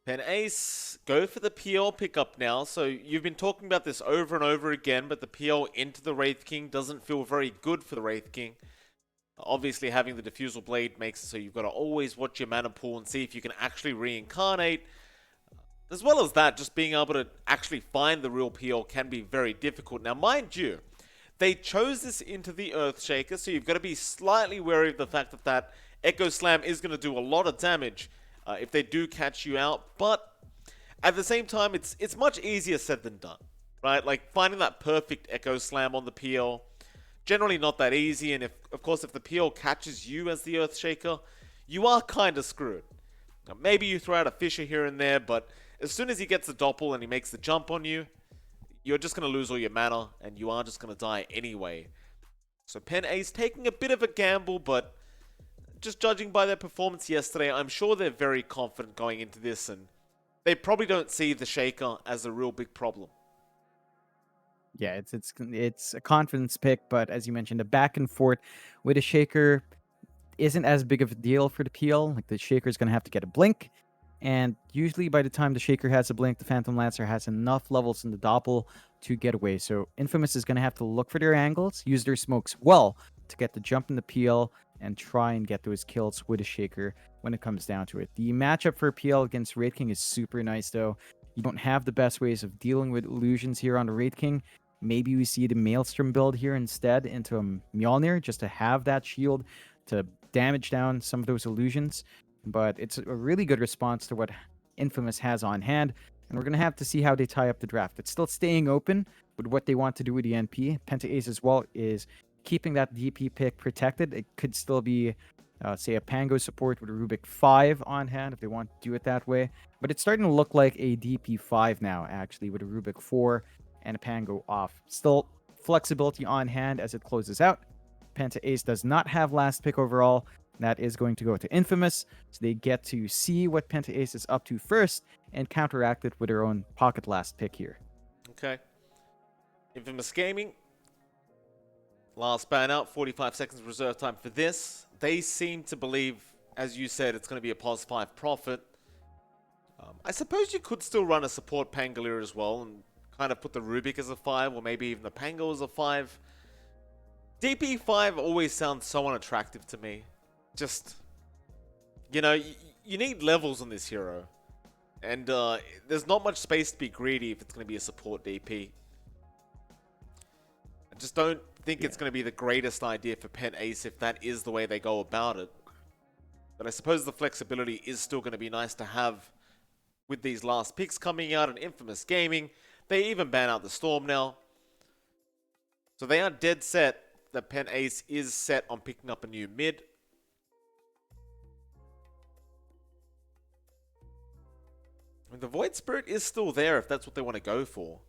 PentAce, go for the PL pickup now. So you've been talking about this over and over again, but the PL into the Wraith King doesn't feel very good for the Wraith King. Obviously, having the Diffusal Blade makes it so you've got to always watch your mana pool and see if you can actually reincarnate. As well as that, just being able to actually find the real PL can be very difficult. Now, mind you, they chose this into the Earthshaker, so you've got to be slightly wary of the fact that that Echo Slam is going to do a lot of damage if they do catch you out. But at the same time, it's much easier said than done, right? Like finding that perfect Echo Slam on the PL, generally not that easy. And of course, if the PL catches you as the Earthshaker, you are kind of screwed. Now, maybe you throw out a Fisher here and there, but as soon as he gets the Doppel and he makes the jump on you, you're just going to lose all your mana, and you are just going to die anyway. So PentAce taking a bit of a gamble, but just judging by their performance yesterday, I'm sure they're very confident going into this, and they probably don't see the Shaker as a real big problem. Yeah, it's a confidence pick, but as you mentioned, the back and forth with a Shaker isn't as big of a deal for the PL. Like the Shaker is going to have to get a blink, and usually by the time the Shaker has a blink, the Phantom Lancer has enough levels in the Doppel to get away. So Infamous is going to have to look for their angles, use their smokes well to get the jump in the PL, and try and get those kills with a Shaker when it comes down to it. The matchup for PL against Wraith King is super nice, though. You don't have the best ways of dealing with illusions here on the Wraith King. Maybe we see the Maelstrom build here instead into a Mjolnir just to have that shield to damage down some of those illusions. But it's a really good response to what Infamous has on hand. And we're going to have to see how they tie up the draft. It's still staying open with what they want to do with the NP. PentAce as well is keeping that DP pick protected. It could still be, say, a Pango support with a Rubik 5 on hand if they want to do it that way. But it's starting to look like a DP 5 now, actually, with a Rubik 4 and a Pango off. Still flexibility on hand as it closes out. PentAce does not have last pick overall. That is going to go to Infamous, so they get to see what PentAce is up to first and counteract it with their own pocket last pick here. Okay. Infamous Gaming. Last ban out, 45 seconds reserve time for this. They seem to believe, as you said, it's going to be a pos 5 profit. I suppose you could still run a support Pangolier as well and kind of put the Rubik as a 5, or maybe even the Pango as a 5. DP 5 always sounds so unattractive to me. Just, you know, you need levels on this hero. And there's not much space to be greedy if it's going to be a support DP. I just don't think it's going to be the greatest idea for PentAce if that is the way they go about it. But I suppose the flexibility is still going to be nice to have with these last picks coming out in Infamous Gaming. They even ban out the Storm now. So they are dead set that PentAce is set on picking up a new mid. I mean, the Void Spirit is still there if that's what they want to go for.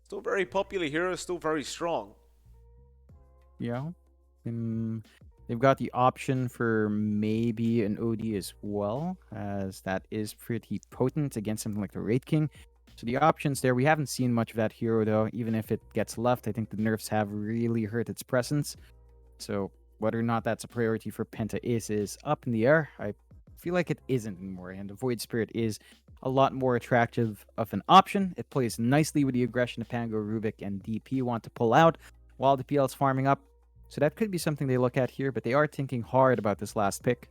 Still very popular hero, still very strong. Yeah. They've got the option for maybe an OD as well, as that is pretty potent against something like the Wraith King. So the options there, we haven't seen much of that hero though. Even if it gets left, I think the nerfs have really hurt its presence. So whether or not that's a priority for PentAce is up in the air. I feel like it isn't anymore, and the Void Spirit is a lot more attractive of an option. It plays nicely with the aggression of Pango, Rubik, and DP want to pull out while the PL is farming up. So that could be something they look at here, but they are thinking hard about this last pick.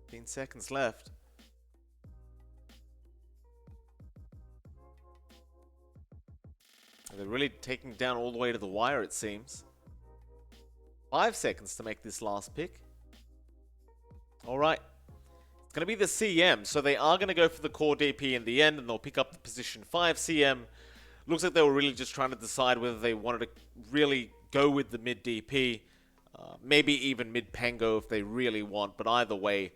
15 seconds left. They're really taking down all the way to the wire, it seems. 5 seconds to make this last pick. Alright. It's going to be the CM, so they are going to go for the core DP in the end, and they'll pick up the position 5 CM. Looks like they were really just trying to decide whether they wanted to really go with the mid DP. Maybe even mid Pango if they really want, but either way,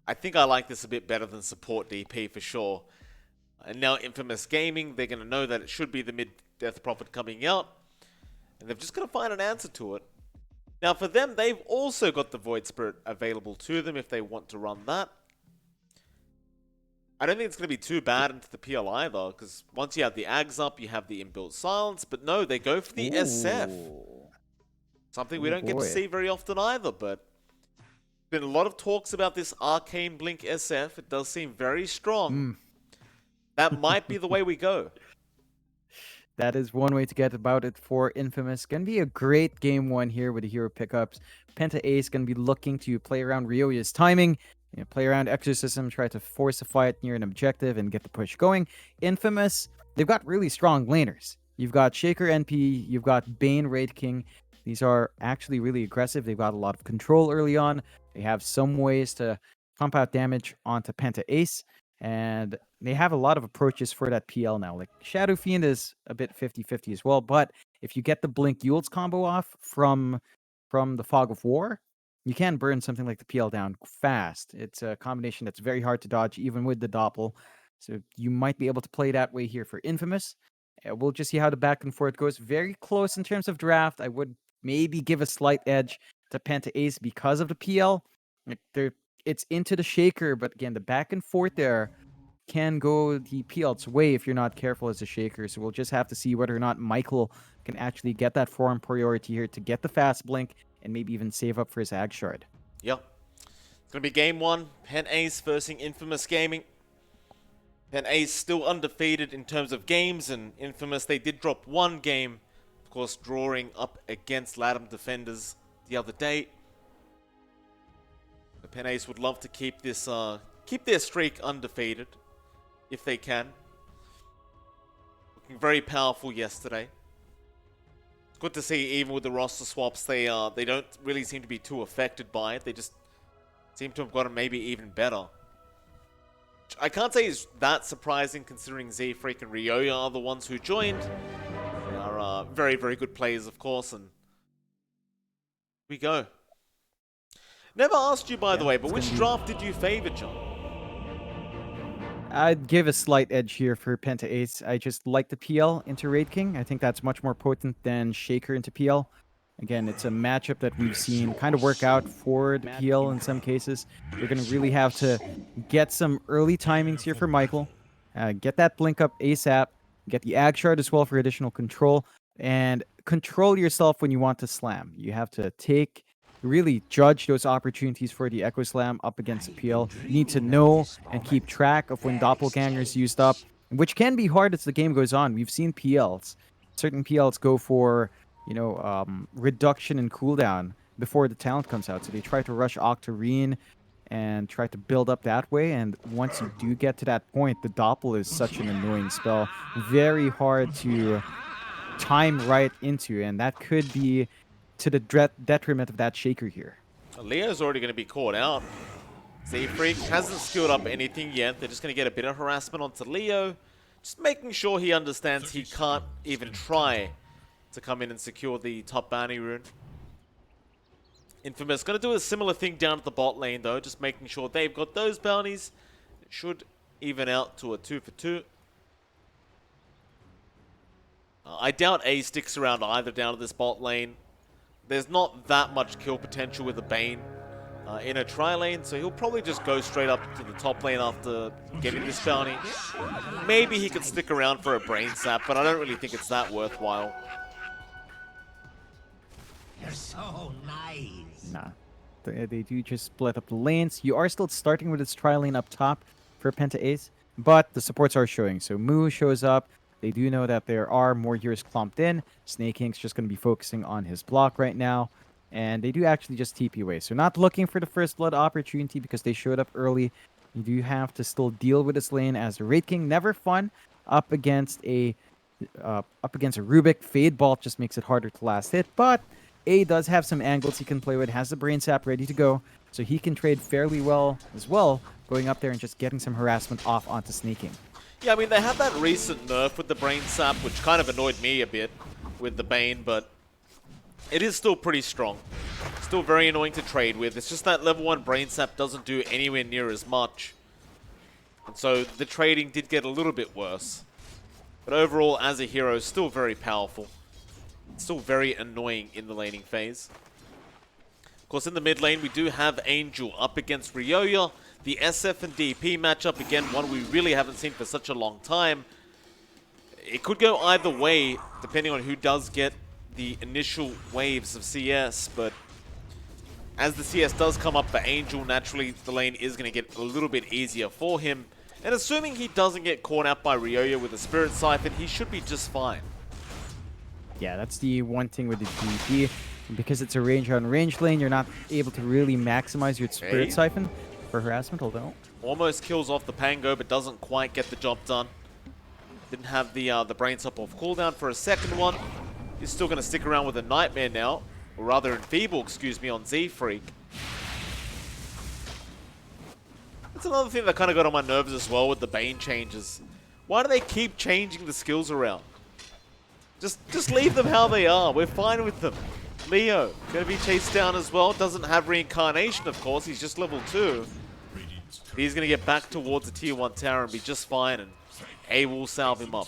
I think I like this a bit better than support DP for sure. And now Infamous Gaming, they're going to know that it should be the mid-Death Prophet coming out. And they've just got to find an answer to it. Now for them, they've also got the Void Spirit available to them if they want to run that. I don't think it's going to be too bad into the PL either, because once you have the Ags up, you have the inbuilt silence. But no, they go for the SF. Something we don't get to see very often either, but Been a lot of talks about this Arcane Blink SF. It does seem very strong. Mm. That might be the way we go. That is one way to get about it for Infamous. Gonna be a great game one here with the hero pickups. PentAce gonna be looking to play around Ryoya's timing, play around Exorcism, try to force a fight near an objective and get the push going. Infamous, they've got really strong laners. You've got Shaker NP, you've got Bane Raid King. These are actually really aggressive. They've got a lot of control early on. They have some ways to pump out damage onto PentAce. And they have a lot of approaches for that PL now. Like Shadow Fiend is a bit 50-50 as well, but if you get the Blink Yules combo off from the Fog of War, you can burn something like the PL down fast. It's a combination that's very hard to dodge, even with the Doppel. So you might be able to play that way here for Infamous. We'll just see how the back and forth goes. Very close in terms of draft. I would maybe give a slight edge to PentAce because of the PL. Like it's into the Shaker, but again, the back and forth there can go the PL's way if you're not careful as a Shaker. So we'll just have to see whether or not Michael can actually get that form priority here to get the fast blink and maybe even save up for his Ag Shard. Yep. It's going to be game one. PentAce versus Infamous Gaming. PentAce still undefeated in terms of games, and Infamous, they did drop one game. Of course, drawing up against Latham Defenders the other day. But PentAce would love to keep this, keep their streak undefeated, if they can. Looking very powerful yesterday. It's good to see, even with the roster swaps, they don't really seem to be too affected by it. They just seem to have gotten maybe even better. Which I can't say is that surprising, considering Z-Freak and Ryoya are the ones who joined. They are very, very good players, of course, and we go. Never asked you, by the way, but which draft did you favor, John? I'd give a slight edge here for PentAce. I just like the PL into Raid King. I think that's much more potent than Shaker into PL. Again, it's a matchup that we've seen kind of work out for the PL in some cases. You're going to really have to get some early timings here for Michael. Get that blink up ASAP. Get the Ag Shard as well for additional control. And control yourself when you want to slam. You have to really judge those opportunities for the Echo Slam up against the PL. You need to know and keep track of when Doppelganger's used up, which can be hard as the game goes on. We've seen PLs. Certain PLs go for, reduction in cooldown before the talent comes out. So they try to rush Octarine and try to build up that way. And once you do get to that point, the Doppel is such an annoying spell. Very hard to time right into, and that could be to the detriment of that Shaker here. Leo's already going to be caught out. Z-Freak hasn't skilled up anything yet. They're just going to get a bit of harassment onto Leo. Just making sure he understands he can't even try to come in and secure the top bounty rune. Infamous going to do a similar thing down at the bot lane, though. Just making sure they've got those bounties. It should even out to a 2-for-2. I doubt A sticks around either down at this bot lane. There's not that much kill potential with the Bane in a tri-lane, so he'll probably just go straight up to the top lane after getting this bounty. Maybe he could stick around for a brain sap, but I don't really think it's that worthwhile. You're so nice. Nah. They do just split up the lanes. You are still starting with its tri-lane up top for PentAce, but the supports are showing. So Moo shows up. They do know that there are more heroes clumped in. Snake Ink's just going to be focusing on his block right now. And they do actually just TP away. So not looking for the first blood opportunity because they showed up early. You do have to still deal with this lane as a Raid King. Never fun up against a Rubik. Fade Bolt just makes it harder to last hit. But A does have some angles he can play with. Has the Brain Sap ready to go. So he can trade fairly well as well. Going up there and just getting some harassment off onto Snake King. Yeah, I mean, they had that recent nerf with the Brain Sap, which kind of annoyed me a bit with the Bane, but it is still pretty strong. Still very annoying to trade with. It's just that level 1 Brain Sap doesn't do anywhere near as much. And so the trading did get a little bit worse. But overall, as a hero, still very powerful. Still very annoying in the laning phase. Of course, in the mid lane, we do have Angel up against Ryoya. The SF and DP matchup, again, one we really haven't seen for such a long time. It could go either way, depending on who does get the initial waves of CS, but as the CS does come up for Angel, naturally the lane is going to get a little bit easier for him. And assuming he doesn't get caught out by Ryoya with a Spirit Siphon, he should be just fine. Yeah, that's the one thing with the DP. Because it's a range-on-range lane, you're not able to really maximize your Spirit Siphon for harassment, although... Almost kills off the Pango, but doesn't quite get the job done. Didn't have the Brain Stop off cooldown for a second one. He's still going to stick around with a Nightmare now. Or rather Enfeeble, excuse me, on Z-Freak. That's another thing that kind of got on my nerves as well with the Bane changes. Why do they keep changing the skills around? Just leave them how they are. We're fine with them. Leo, going to be chased down as well. Doesn't have Reincarnation, of course. He's just level 2. He's going to get back towards the tier 1 tower and be just fine. And A will salve him up.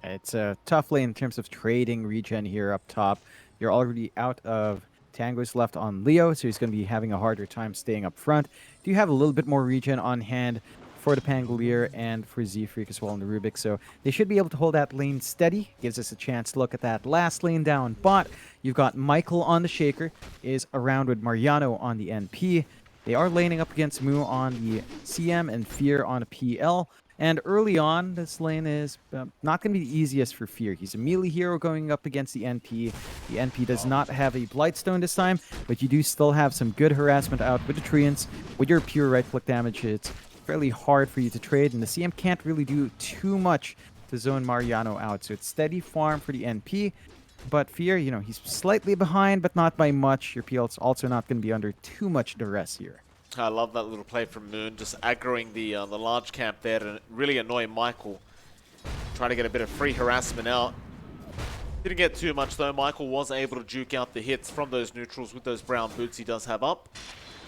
It's a tough lane in terms of trading regen here up top. You're already out of Tango's left on Leo, so he's going to be having a harder time staying up front. Do you have a little bit more regen on hand for the Pangolier and for Z-Freak as well in the Rubik, so they should be able to hold that lane steady. Gives us a chance to look at that last lane down bot. You've got Michael on the Shaker, is around with Mariano on the NP. They are laning up against Mu on the CM and Fear on a PL. And early on, this lane is not going to be the easiest for Fear. He's a melee hero going up against the NP. The NP does not have a Blightstone this time, but you do still have some good harassment out with the Treants. With your pure right-click damage, it's fairly hard for you to trade, and the CM can't really do too much to zone Mariano out. So it's steady farm for the NP, but Fear, you know, he's slightly behind, but not by much. Your PL's also not going to be under too much duress here. I love that little play from Moon, just aggroing the large camp there to really annoy Michael. Trying to get a bit of free harassment out. Didn't get too much though. Michael was able to juke out the hits from those neutrals with those brown boots he does have up.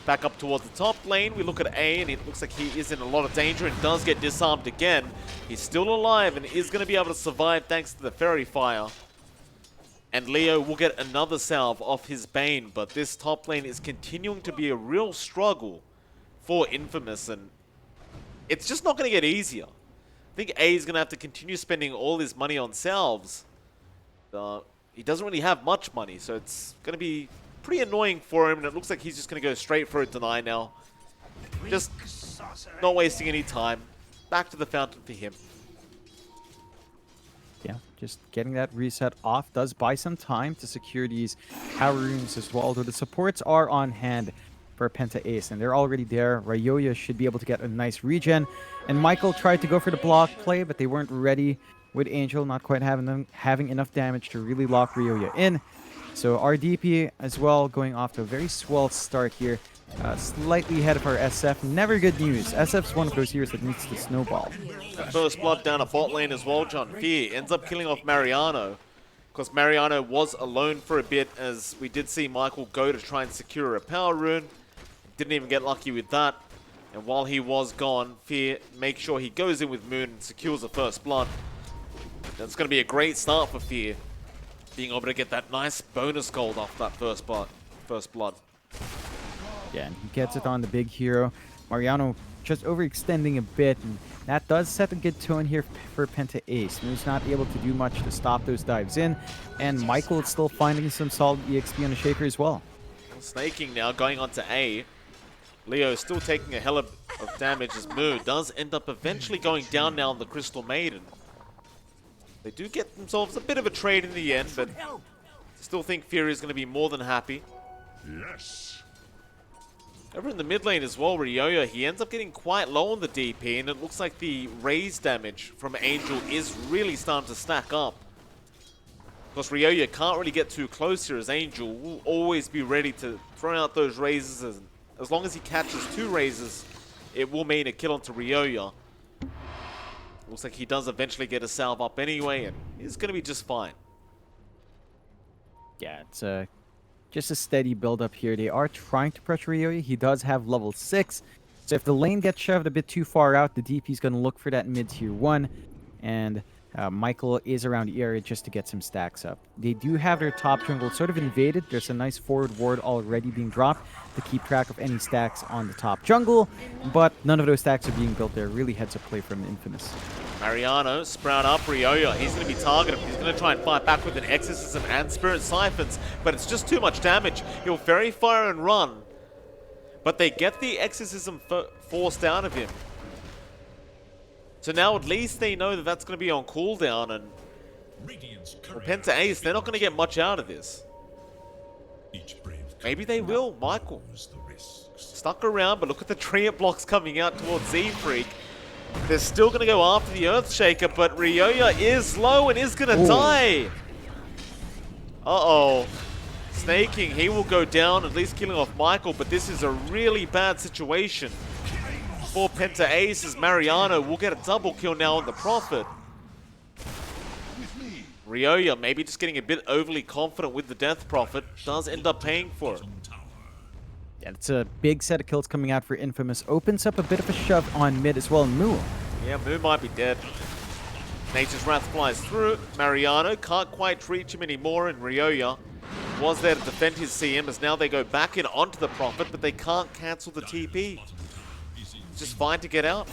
Back up towards the top lane, we look at A, and it looks like he is in a lot of danger and does get disarmed again. He's still alive and is going to be able to survive thanks to the Fairy Fire. And Leo will get another salve off his Bane, but this top lane is continuing to be a real struggle for Infamous, and it's just not going to get easier. I think A is going to have to continue spending all his money on salves. He doesn't really have much money, so it's going to be pretty annoying for him, and it looks like he's just going to go straight for a deny now. Just not wasting any time. Back to the fountain for him. Yeah, just getting that reset off does buy some time to secure these power rooms as well, although the supports are on hand for PentAce, and they're already there. Ryoya should be able to get a nice regen, and Michael tried to go for the block play, but they weren't ready with Angel not quite having enough damage to really lock Ryoya in. So our DP as well going off to a very swell start here. Slightly ahead of our SF. Never good news. SF's one of those heroes that needs to snowball. First blood down a bot lane as well, John. Fear ends up killing off Mariano. Because Mariano was alone for a bit, as we did see Michael go to try and secure a power rune. Didn't even get lucky with that. And while he was gone, Fear makes sure he goes in with Moon and secures the first blood. That's going to be a great start for Fear. Being able to get that nice bonus gold off that first blood. Yeah, and he gets it on the big hero. Mariano just overextending a bit, and that does set a good tone here for PentAce. Who's not able to do much to stop those dives in, and Michael is still finding some solid EXP on the Shaker as well. Snaking now, going on to A. Leo still taking a hell of damage as Moo does end up eventually going down now on the Crystal Maiden. They do get themselves a bit of a trade in the end, but still think Fury is going to be more than happy. Yes. Over in the mid lane as well, Ryoya, he ends up getting quite low on the DP, and it looks like the raise damage from Angel is really starting to stack up. Because Ryoya can't really get too close here, as Angel will always be ready to throw out those raises. And as long as he catches 2 raises, it will mean a kill onto Ryoya. Looks like he does eventually get a salve up anyway, and he's going to be just fine. Yeah, it's just a steady build up here. They are trying to pressure Ryoya. He does have level 6. So if the lane gets shoved a bit too far out, the DP is going to look for that mid tier 1. And Michael is around the area just to get some stacks up. They do have their top jungle sort of invaded. There's a nice forward ward already being dropped to keep track of any stacks on the top jungle, but none of those stacks are being built there. Really heads up play from Infamous. Mariano, sprout up, Ryoya. He's going to be targeted. He's going to try and fight back with an Exorcism and Spirit Siphons, but it's just too much damage. He'll Fairy Fire and run, but they get the Exorcism forced out of him. So now at least they know that that's going to be on cooldown, and well, PentAce, they're not going to get much out of this. Maybe they will. Michael stuck around, but look at the Treant blocks coming out towards Z-Freak. They're still going to go after the Earthshaker, but Ryoya is low and is going to die. Uh-oh. Snaking, he will go down, at least killing off Michael, but this is a really bad situation for PentAce, as Mariano will get a double kill now on the Prophet. Ryoya maybe just getting a bit overly confident with the Death Prophet, does end up paying for it. Yeah, it's a big set of kills coming out for Infamous. Opens up a bit of a shove on mid as well. Moo. Yeah, Moo might be dead. Nature's Wrath flies through. Mariano can't quite reach him anymore, and Ryoya was there to defend his CM, as now they go back in onto the Prophet, but they can't cancel the TP. It's just fine to get out.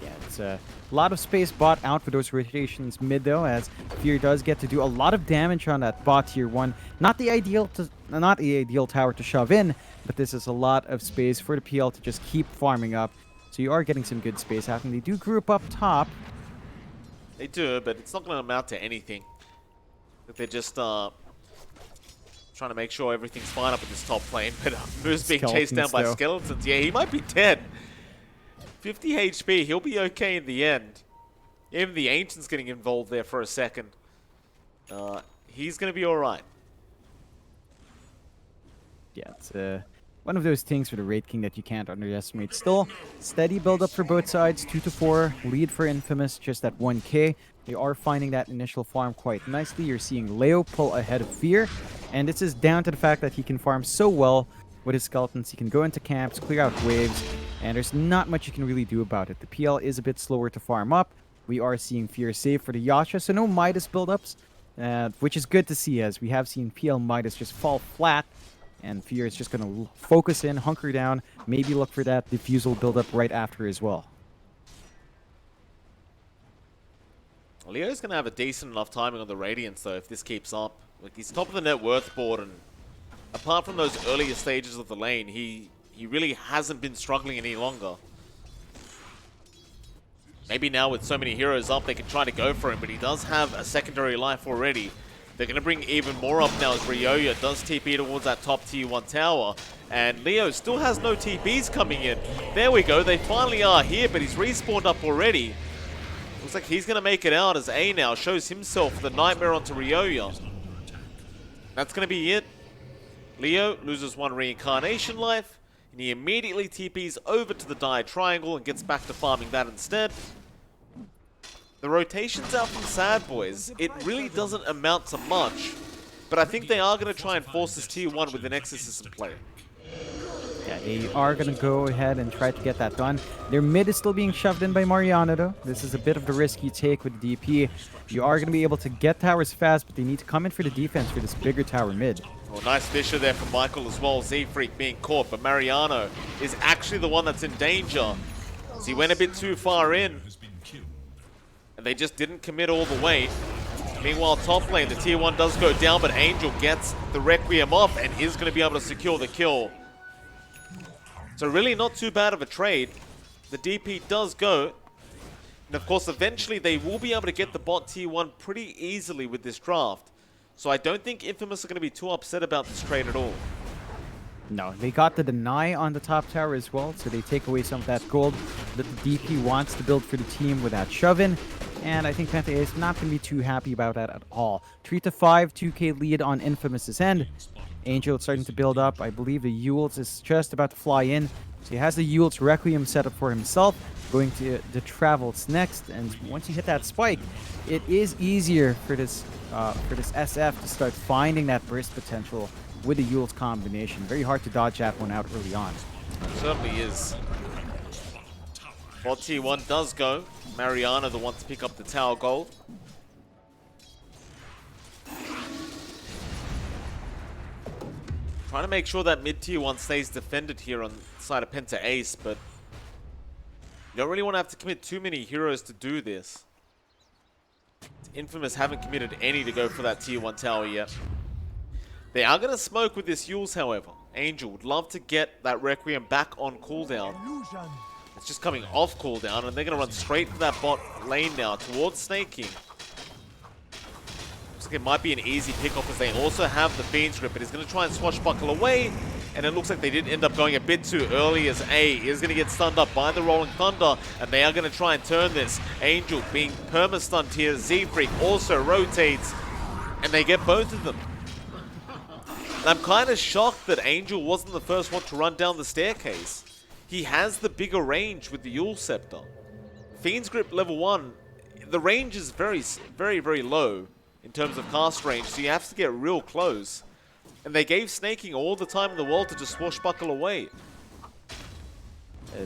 Yeah, it's a lot of space bought out for those rotations mid, though, as Fear does get to do a lot of damage on that bot tier 1. Not the ideal tower to shove in, but this is a lot of space for the PL to just keep farming up. So you are getting some good space out, and they do group up top. They do, but it's not going to amount to anything. They're just trying to make sure everything's fine up in this top lane, but Moo's being chased down by skeletons. Yeah, he might be dead. 50 HP, he'll be okay in the end. Even the Ancient's getting involved there for a second. He's going to be alright. Yeah, it's one of those things for the Wraith King that you can't underestimate. Still, steady build-up for both sides. 2-4, lead for Infamous, just at 1k. They are finding that initial farm quite nicely. You're seeing Leo pull ahead of Fear, and this is down to the fact that he can farm so well with his skeletons. He can go into camps, clear out waves, and there's not much you can really do about it. The PL is a bit slower to farm up. We are seeing Fear save for the Yasha, so no Midas buildups, which is good to see, as we have seen PL Midas just fall flat, and Fear is just going to focus in, hunker down, maybe look for that diffusal buildup right after as well. Leo's going to have a decent enough timing on the Radiance, though, if this keeps up. Like, he's top of the net worth board, and apart from those earlier stages of the lane, he really hasn't been struggling any longer. Maybe now with so many heroes up, they can try to go for him, but he does have a secondary life already. They're going to bring even more up now as Ryoya does TP towards that top tier 1 tower. And Leo still has no TPs coming in. There we go, they finally are here, but he's respawned up already. Looks like he's going to make it out as A now shows himself the Nightmare onto Ryoya. That's going to be it. Leo loses 1 reincarnation life, and he immediately TPs over to the Dire Triangle and gets back to farming that instead. The rotations out from Sadboys, it really doesn't amount to much, but I think they are going to try and force this tier 1 with an Exorcism play. Yeah, they are going to go ahead and try to get that done. Their mid is still being shoved in by Mariano, though. This is a bit of the risk you take with the DP. You are going to be able to get towers fast, but they need to come in for the defense for this bigger tower mid. Well, nice Fisher there from Michael as well. Z-Freak being caught, but Mariano is actually the one that's in danger. So he went a bit too far in, and they just didn't commit all the way. Meanwhile, top lane, the tier 1 does go down, but Angel gets the Requiem off and is going to be able to secure the kill. So really not too bad of a trade. The DP does go. And of course, eventually they will be able to get the bot tier 1 pretty easily with this draft. So I don't think Infamous are going to be too upset about this trade at all. No, they got the deny on the top tower as well, so they take away some of that gold that the DP wants to build for the team with that shove-in. And I think PentAce is not going to be too happy about that at all. 3-5, 2k lead on Infamous's end. Angel starting to build up. I believe the Yules is just about to fly in. So he has the Yules Requiem set up for himself. Going to the Travels next. And once you hit that spike, it is easier for this SF to start finding that burst potential with the Yules combination. Very hard to dodge that one out early on. It certainly is. Bot T1 does go. Mariano the one to pick up the tower gold. Trying to make sure that mid tier 1 stays defended here on the side of PentAce, but you don't really want to have to commit too many heroes to do this. Infamous haven't committed any to go for that tier 1 tower yet. They are going to smoke with this Yules, however. Angel would love to get that Requiem back on cooldown. It's just coming off cooldown, and they're going to run straight for that bot lane now towards Snake King. Looks like it might be an easy pick-off as they also have the Fiend's Grip, but he's going to try and swashbuckle away. And it looks like they did end up going a bit too early as A is going to get stunned up by the Rolling Thunder, and they are going to try and turn this. Angel being perma-stunned here. Z-Freak also rotates, and they get both of them. And I'm kind of shocked that Angel wasn't the first one to run down the staircase. He has the bigger range with the Yule Scepter. Fiend's Grip level 1, the range is very, very low in terms of cast range, so you have to get real close. And they gave Snake King all the time in the world to just swashbuckle away.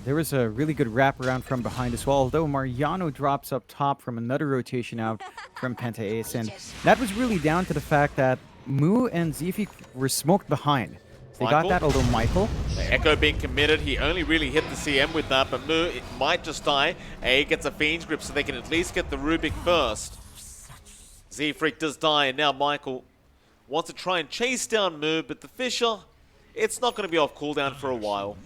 There was a really good wraparound from behind as well, although Mariano drops up top from another rotation out from PentAce, and that was really down to the fact that Moo and Zifi were smoked behind. They got that, although Michael... Echo being committed, he only really hit the CM with that, but Moo it might just die. A gets a Fiend's Grip so they can at least get the Rubik first. Z-Freak does die, and now Michael wants to try and chase down Moo, but the Fisher, it's not going to be off cooldown for a while.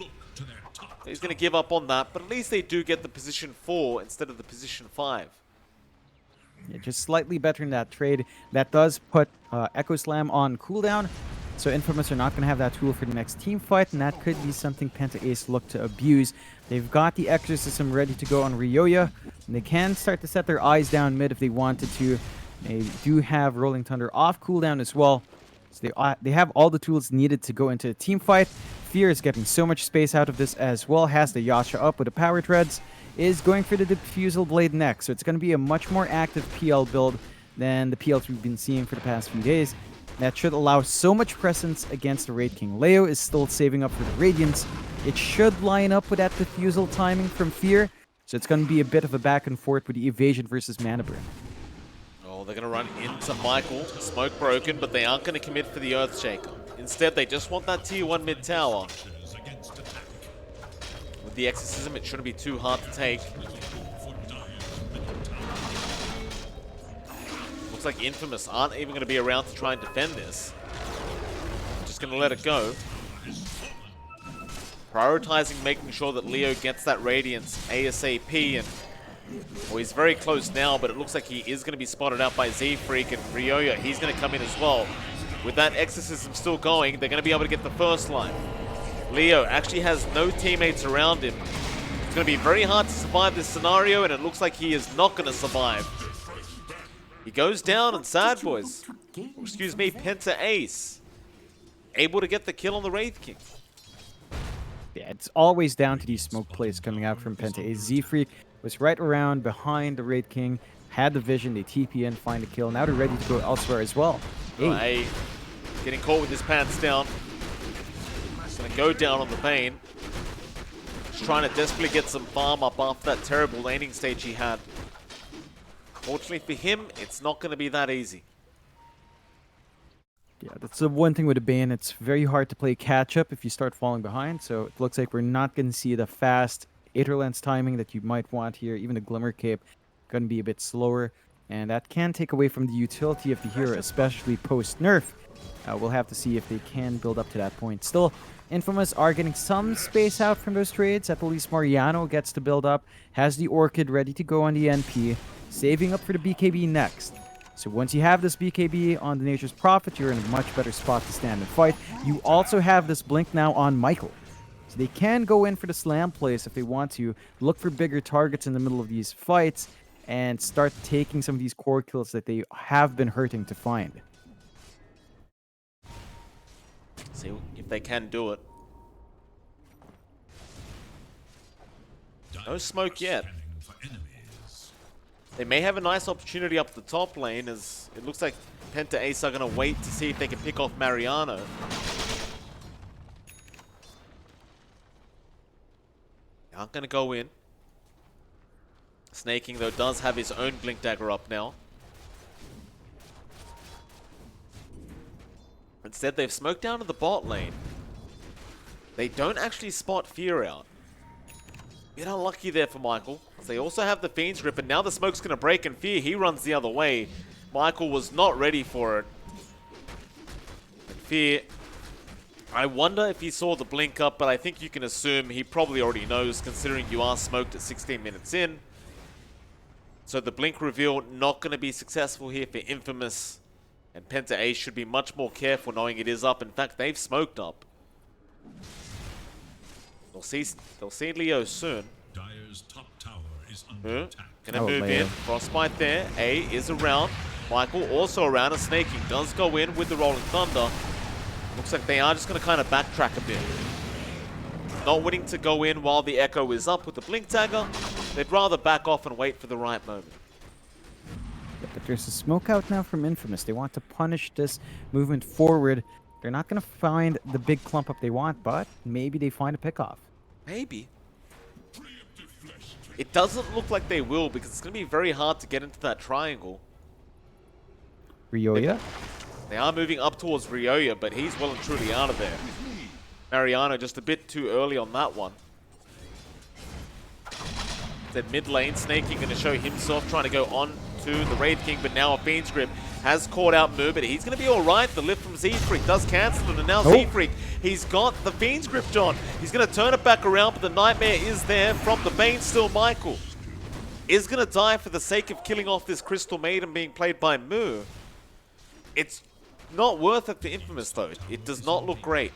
He's going to give up on that, but at least they do get the position 4 instead of the position 5. Yeah, just slightly better in that trade. That does put Echo Slam on cooldown, so Infamous are not going to have that tool for the next team fight, and that could be something PentAce look to abuse. They've got the Exorcism ready to go on Ryoya, and they can start to set their eyes down mid if they wanted to. They do have Rolling Thunder off cooldown as well, so they have all the tools needed to go into a team fight. Fear is getting so much space out of this as well, has the Yasha up with the Power Treads, is going for the Diffusal Blade next, so it's going to be a much more active PL build than the PLs we've been seeing for the past few days. That should allow so much presence against the Raid King. Leo is still saving up for the Radiance. It should line up with that Diffusal timing from Fear, so it's going to be a bit of a back and forth with the Evasion versus Mana Burn. Oh, they're going to run into Michael. Smoke broken, but they aren't going to commit for the Earthshaker. Instead, they just want that tier 1 mid tower. With the Exorcism, it shouldn't be too hard to take. Looks like Infamous aren't even going to be around to try and defend this. Just going to let it go. Prioritizing making sure that Leo gets that Radiance ASAP, and well, he's very close now, but it looks like he is going to be spotted out by Z-Freak, and Ryoya, he's going to come in as well. With that Exorcism still going, they're going to be able to get the first line. Leo actually has no teammates around him. It's going to be very hard to survive this scenario, and it looks like he is not going to survive. He goes down, and Sadboys, excuse me, PentAce, able to get the kill on the Wraith King. Yeah, it's always down to these smoke plays coming out from PentAce. Z-Freak was right around behind the Raid King, had the vision, they TP in, find a kill. Now they're ready to go elsewhere as well. Hey, getting caught with his pants down. He's going to go down on the Bane. Just trying to desperately get some farm up after that terrible laning stage he had. Fortunately for him, it's not going to be that easy. Yeah, that's the one thing with the Bane. It's very hard to play catch-up if you start falling behind, so it looks like we're not going to see the fast Aether Lens timing that you might want here. Even the Glimmer Cape going to be a bit slower, and that can take away from the utility of the hero, especially post-nerf. We'll have to see if they can build up to that point. Still, Infamous are getting some space out from those trades. At least Mariano gets to build up, has the Orchid ready to go on the NP, saving up for the BKB next. So once you have this BKB on the Nature's Prophet, you're in a much better spot to stand and fight. You also have this Blink now on Michael. So they can go in for the slam plays if they want to, look for bigger targets in the middle of these fights, and start taking some of these core kills that they have been hurting to find. See if they can do it. No smoke yet. They may have a nice opportunity up the top lane, as it looks like PentAce are going to wait to see if they can pick off Mariano. They aren't going to go in. Snaking, though, does have his own Blink Dagger up now. Instead, they've smoked down to the bot lane. They don't actually spot Fear out. Bit unlucky there for Michael. They also have the Fiend's Grip, and now the smoke's going to break, and Fear, he runs the other way. Michael was not ready for it. And Fear, I wonder if he saw the blink up, but I think you can assume he probably already knows, considering you are smoked at 16 minutes in. So the blink reveal not going to be successful here for Infamous. And PentAce should be much more careful knowing it is up. In fact, they've smoked up. They'll see Leo soon. Dire's top tower is under attack. Gonna move Leo. in. Frostbite there. A is around. Michael also around. And Snaking does go in with the Rolling Thunder. Looks like they are just gonna kind of backtrack a bit. Not willing to go in while the Echo is up with the Blink Dagger. They'd rather back off and wait for the right moment. Yeah, but there's a smoke out now from Infamous. They want to punish this movement forward. They're not going to find the big clump up they want, but maybe they find a pickoff. Maybe. It doesn't look like they will, because it's going to be very hard to get into that triangle. Ryoya? They are moving up towards Ryoya, but he's well and truly out of there. Mariano just a bit too early on that one. Then mid lane, Snaking going to show himself, trying to go on to the Wraith King, but now a Fiend's Grip has caught out Moo, but he's going to be alright. The lift from Z-Freak does cancel it, and now Z-Freak, he's got the Fiend's Grip, John. He's going to turn it back around, but the Nightmare is there from the Bane still. Michael is going to die for the sake of killing off this Crystal Maiden being played by Moo. It's not worth it for Infamous, though. It does not look great.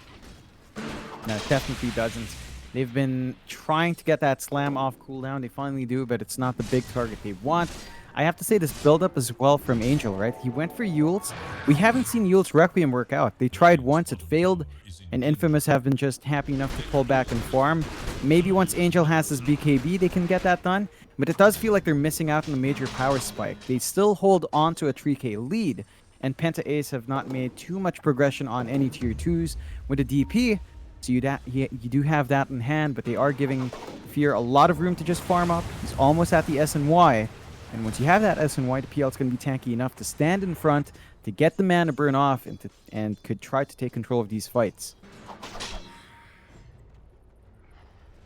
No, it definitely doesn't. They've been trying to get that slam off cooldown. They finally do, but it's not the big target they want. I have to say this build-up as well from Angel, right? He went for Yule's. We haven't seen Yule's Requiem work out. They tried once, it failed, and Infamous have been just happy enough to pull back and farm. Maybe once Angel has his BKB, they can get that done, but it does feel like they're missing out on a major power spike. They still hold on to a 3k lead, and PentAce have not made too much progression on any tier 2s with a DP. So you do have that in hand, but they are giving Fear a lot of room to just farm up. He's almost at the SNY. And once you have that SNY, the PL is going to be tanky enough to stand in front, to get the mana burn off, and could try to take control of these fights.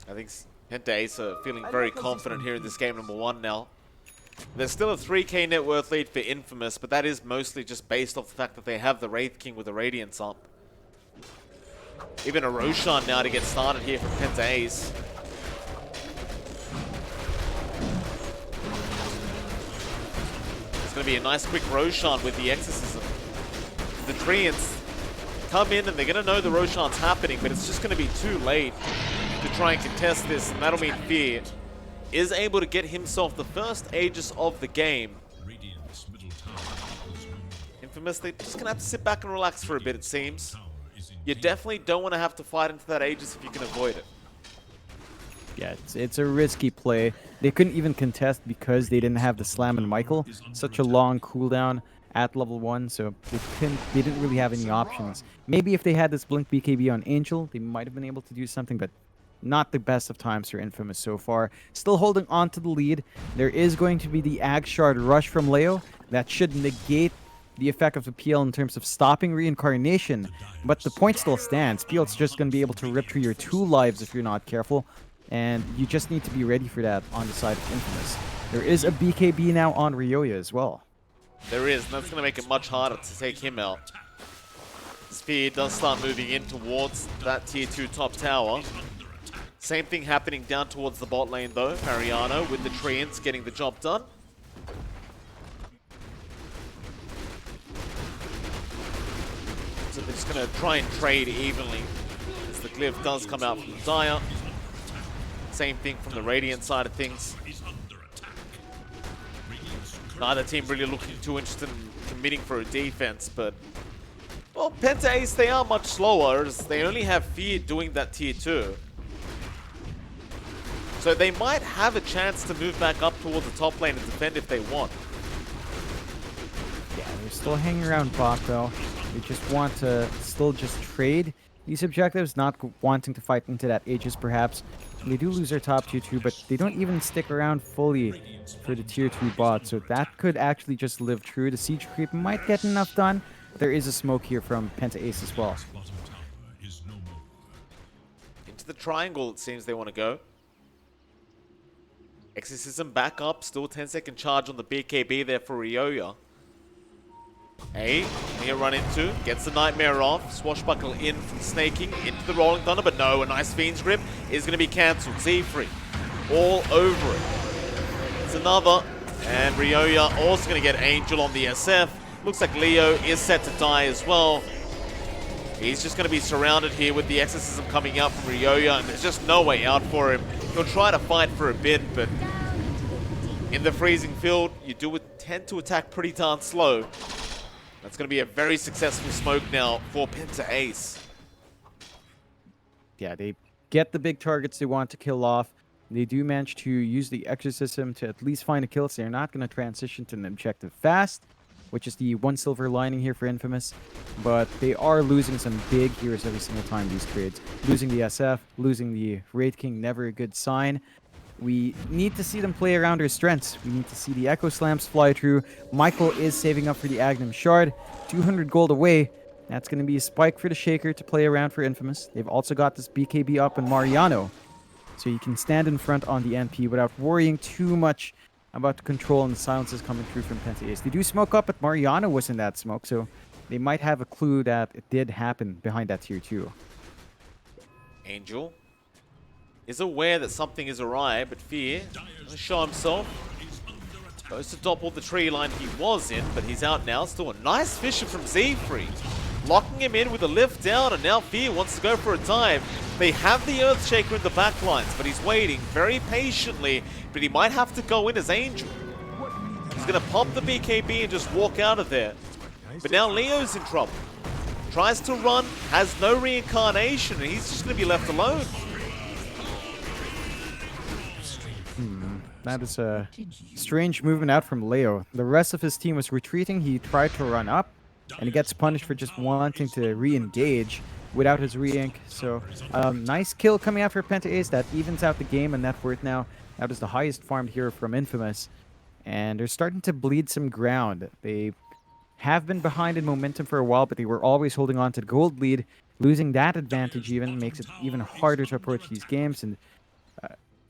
I think PentAce are feeling very confident here in this game number 1 now. There's still a 3k net worth lead for Infamous, but that is mostly just based off the fact that they have the Wraith King with the Radiance up. Even a Roshan now to get started here from PentAce. It's going to be a nice quick Roshan with the Exorcism. The Treants come in and they're going to know the Roshan's happening, but it's just going to be too late to try and contest this, and that'll mean Fear is able to get himself the first Aegis of the game. Infamous, they're just going to have to sit back and relax for a bit, it seems. You definitely don't want to have to fight into that Aegis if you can avoid it. Yeah, it's a risky play. They couldn't even contest because they didn't have the Slam and Michael. Such a long cooldown at level 1, so they didn't really have any options. Maybe if they had this Blink BKB on Angel, they might have been able to do something, but not the best of times for Infamous so far. Still holding on to the lead. There is going to be the Ag Shard rush from Leo. That should negate the effect of the PL in terms of stopping reincarnation, but the point still stands. PL's just going to be able to rip through your 2 lives if you're not careful, and you just need to be ready for that on the side of Infamous. There is a BKB now on Ryoya as well. There is, and that's going to make it much harder to take him out. Spear does start moving in towards that tier 2 top tower. Same thing happening down towards the bot lane though. Mariano with the Treants getting the job done. So they're just going to try and trade evenly as the glyph does come out from the Dire. Same thing from the Radiant side of things. Neither team really looking too interested in committing for a defense, but well, PentAce, they are much slower as they only have Fear doing that tier 2. So they might have a chance to move back up towards the top lane and defend if they want. Yeah, they're still hanging around bot though. They just want to still just trade these objectives, not wanting to fight into that Aegis perhaps. They do lose their top tier 2, but they don't even stick around fully for the tier 3 bot, so that could actually just live true. The siege creep might get enough done, but there is a smoke here from PentAce as well. Bottom tower is no more. Into the triangle, it seems they want to go. Exorcism back up, still 10-second charge on the BKB there for Ryoya. A, near run into, gets the Nightmare off, Swashbuckle in from snaking, into the Rolling Thunder, but no, a nice Fiend's Grip is going to be cancelled. Z-Free, all over it. It's another, and Ryoya also going to get Angel on the SF. Looks like Leo is set to die as well. He's just going to be surrounded here with the Exorcism coming out from Ryoya, and there's just no way out for him. He'll try to fight for a bit, but in the freezing field, you do tend to attack pretty darn slow. That's going to be a very successful smoke now for PentAce. Yeah, they get the big targets they want to kill off. They do manage to use the Exorcism to at least find a kill, so they're not going to transition to an objective fast, which is the one silver lining here for Infamous. But they are losing some big heroes every single time these trades. Losing the SF, losing the Wraith King, never a good sign. We need to see them play around their strengths. We need to see the Echo Slams fly through. Michael is saving up for the Agnum Shard. 200 gold away. That's going to be a spike for the Shaker to play around for Infamous. They've also got this BKB up in Mariano, so you can stand in front on the NP without worrying too much about the control and the silences coming through from PentAce. They do smoke up, but Mariano was in that smoke, so they might have a clue that it did happen behind that tier 2. Angel is aware that something is awry, but Fear doesn't show himself. Goes to topple the tree line he was in, but he's out now. Still a nice Fisher from Z-Free. Locking him in with a lift down, and now Fear wants to go for a dive. They have the Earthshaker in the backlines, but he's waiting very patiently, but he might have to go in as Angel. He's going to pop the BKB and just walk out of there. But now Leo's in trouble. Tries to run, has no reincarnation, and he's just going to be left alone. That is a strange movement out from Leo. The rest of his team was retreating. He tried to run up, and he gets punished for just wanting to re-engage without his re-ink. So, nice kill coming out for PentAce. That evens out the game and net worth now. That is the highest farmed hero from Infamous. And they're starting to bleed some ground. They have been behind in momentum for a while, but they were always holding on to the gold lead. Losing that advantage even makes it even harder to approach these games. And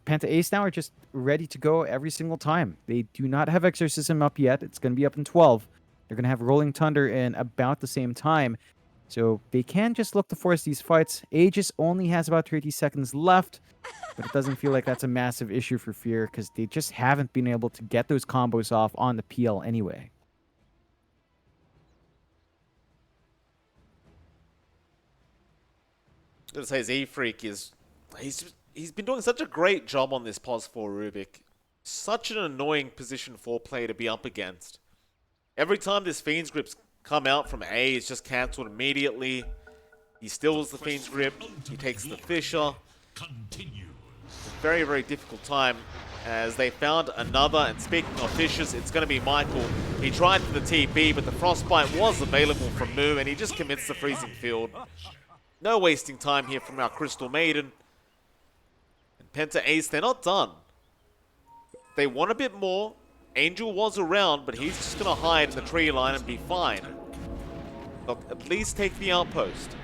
PentAce now are just ready to go every single time. They do not have Exorcism up yet. It's going to be up in 12. They're going to have Rolling Thunder in about the same time. So they can just look to force these fights. Aegis only has about 30 seconds left, but it doesn't feel like that's a massive issue for Fear because they just haven't been able to get those combos off on the PL anyway. I was going to say Z-Freak is... He's been doing such a great job on this POS 4 Rubik. Such an annoying position for play to be up against. Every time this Fiend's Grip's come out from A, it's just cancelled immediately. He steals the Fiend's Grip. He takes the Fisher. Continue. It's a very, very difficult time as they found another. And speaking of Fishers, it's going to be Michael. He tried for the TP, but the Frostbite was available from Moo, and he just commits the freezing field. No wasting time here from our Crystal Maiden. PentAce, they're not done. They want a bit more. Angel was around, but he's just going to hide in the tree line and be fine. They'll at least take the outpost.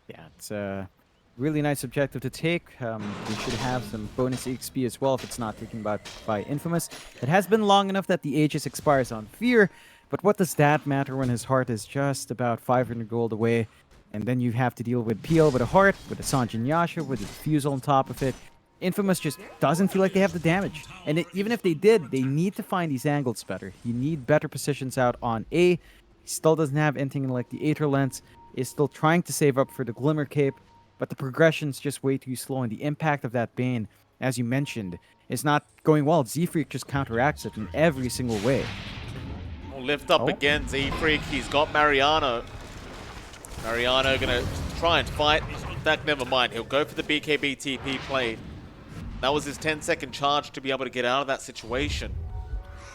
Yeah, it's a really nice objective to take. We should have some bonus XP as well if it's not taken by Infamous. It has been long enough that the Aegis expires on Fear, but what does that matter when his heart is just about 500 gold away? And then you have to deal with PL with a heart, with a Sanjin Yasha, with a Diffusal on top of it. Infamous just doesn't feel like they have the damage. And even if they did, they need to find these angles better. You need better positions out on A. He still doesn't have anything like the Aether Lens. Is still trying to save up for the Glimmer Cape. But the progression's just way too slow. And the impact of that Bane, as you mentioned, is not going well. Z-Freak just counteracts it in every single way. We'll lift up again, Z-Freak. He's got Mariano. Mariano gonna try and fight. In fact, never mind. He'll go for the BKB TP play. That was his 10-second charge to be able to get out of that situation.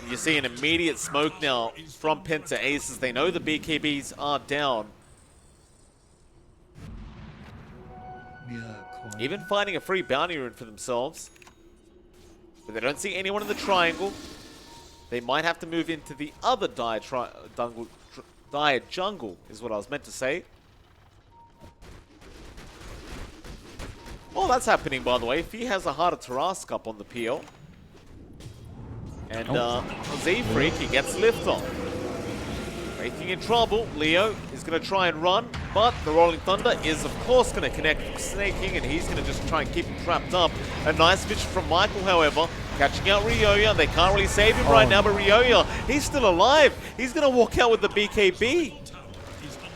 And you see an immediate smoke now from PentAce as they know the BKBs are down. Even finding a free bounty rune for themselves. But they don't see anyone in the triangle. They might have to move into the other dire jungle, is what I was meant to say. Oh, that's happening, by the way. Fee has a Heart of Tarask up on the PL. And Z-Freak, he gets lift off. Making in trouble. Leo is going to try and run, but the Rolling Thunder is, of course, going to connect with Snake King, and he's going to just try and keep him trapped up. A nice vision from Michael, however, catching out Ryoya. They can't really save him right now, but Ryoya, he's still alive. He's going to walk out with the BKB.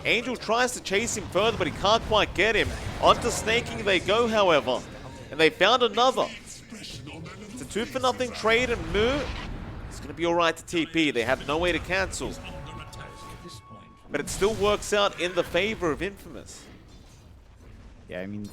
Angel tries to chase him further, but he can't quite get him. Onto Snake King they go, however, and they found another. It's a 2-for-0 trade, and Moo is going to be all right to TP. They have no way to cancel. But it still works out in the favor of Infamous. Yeah, I mean,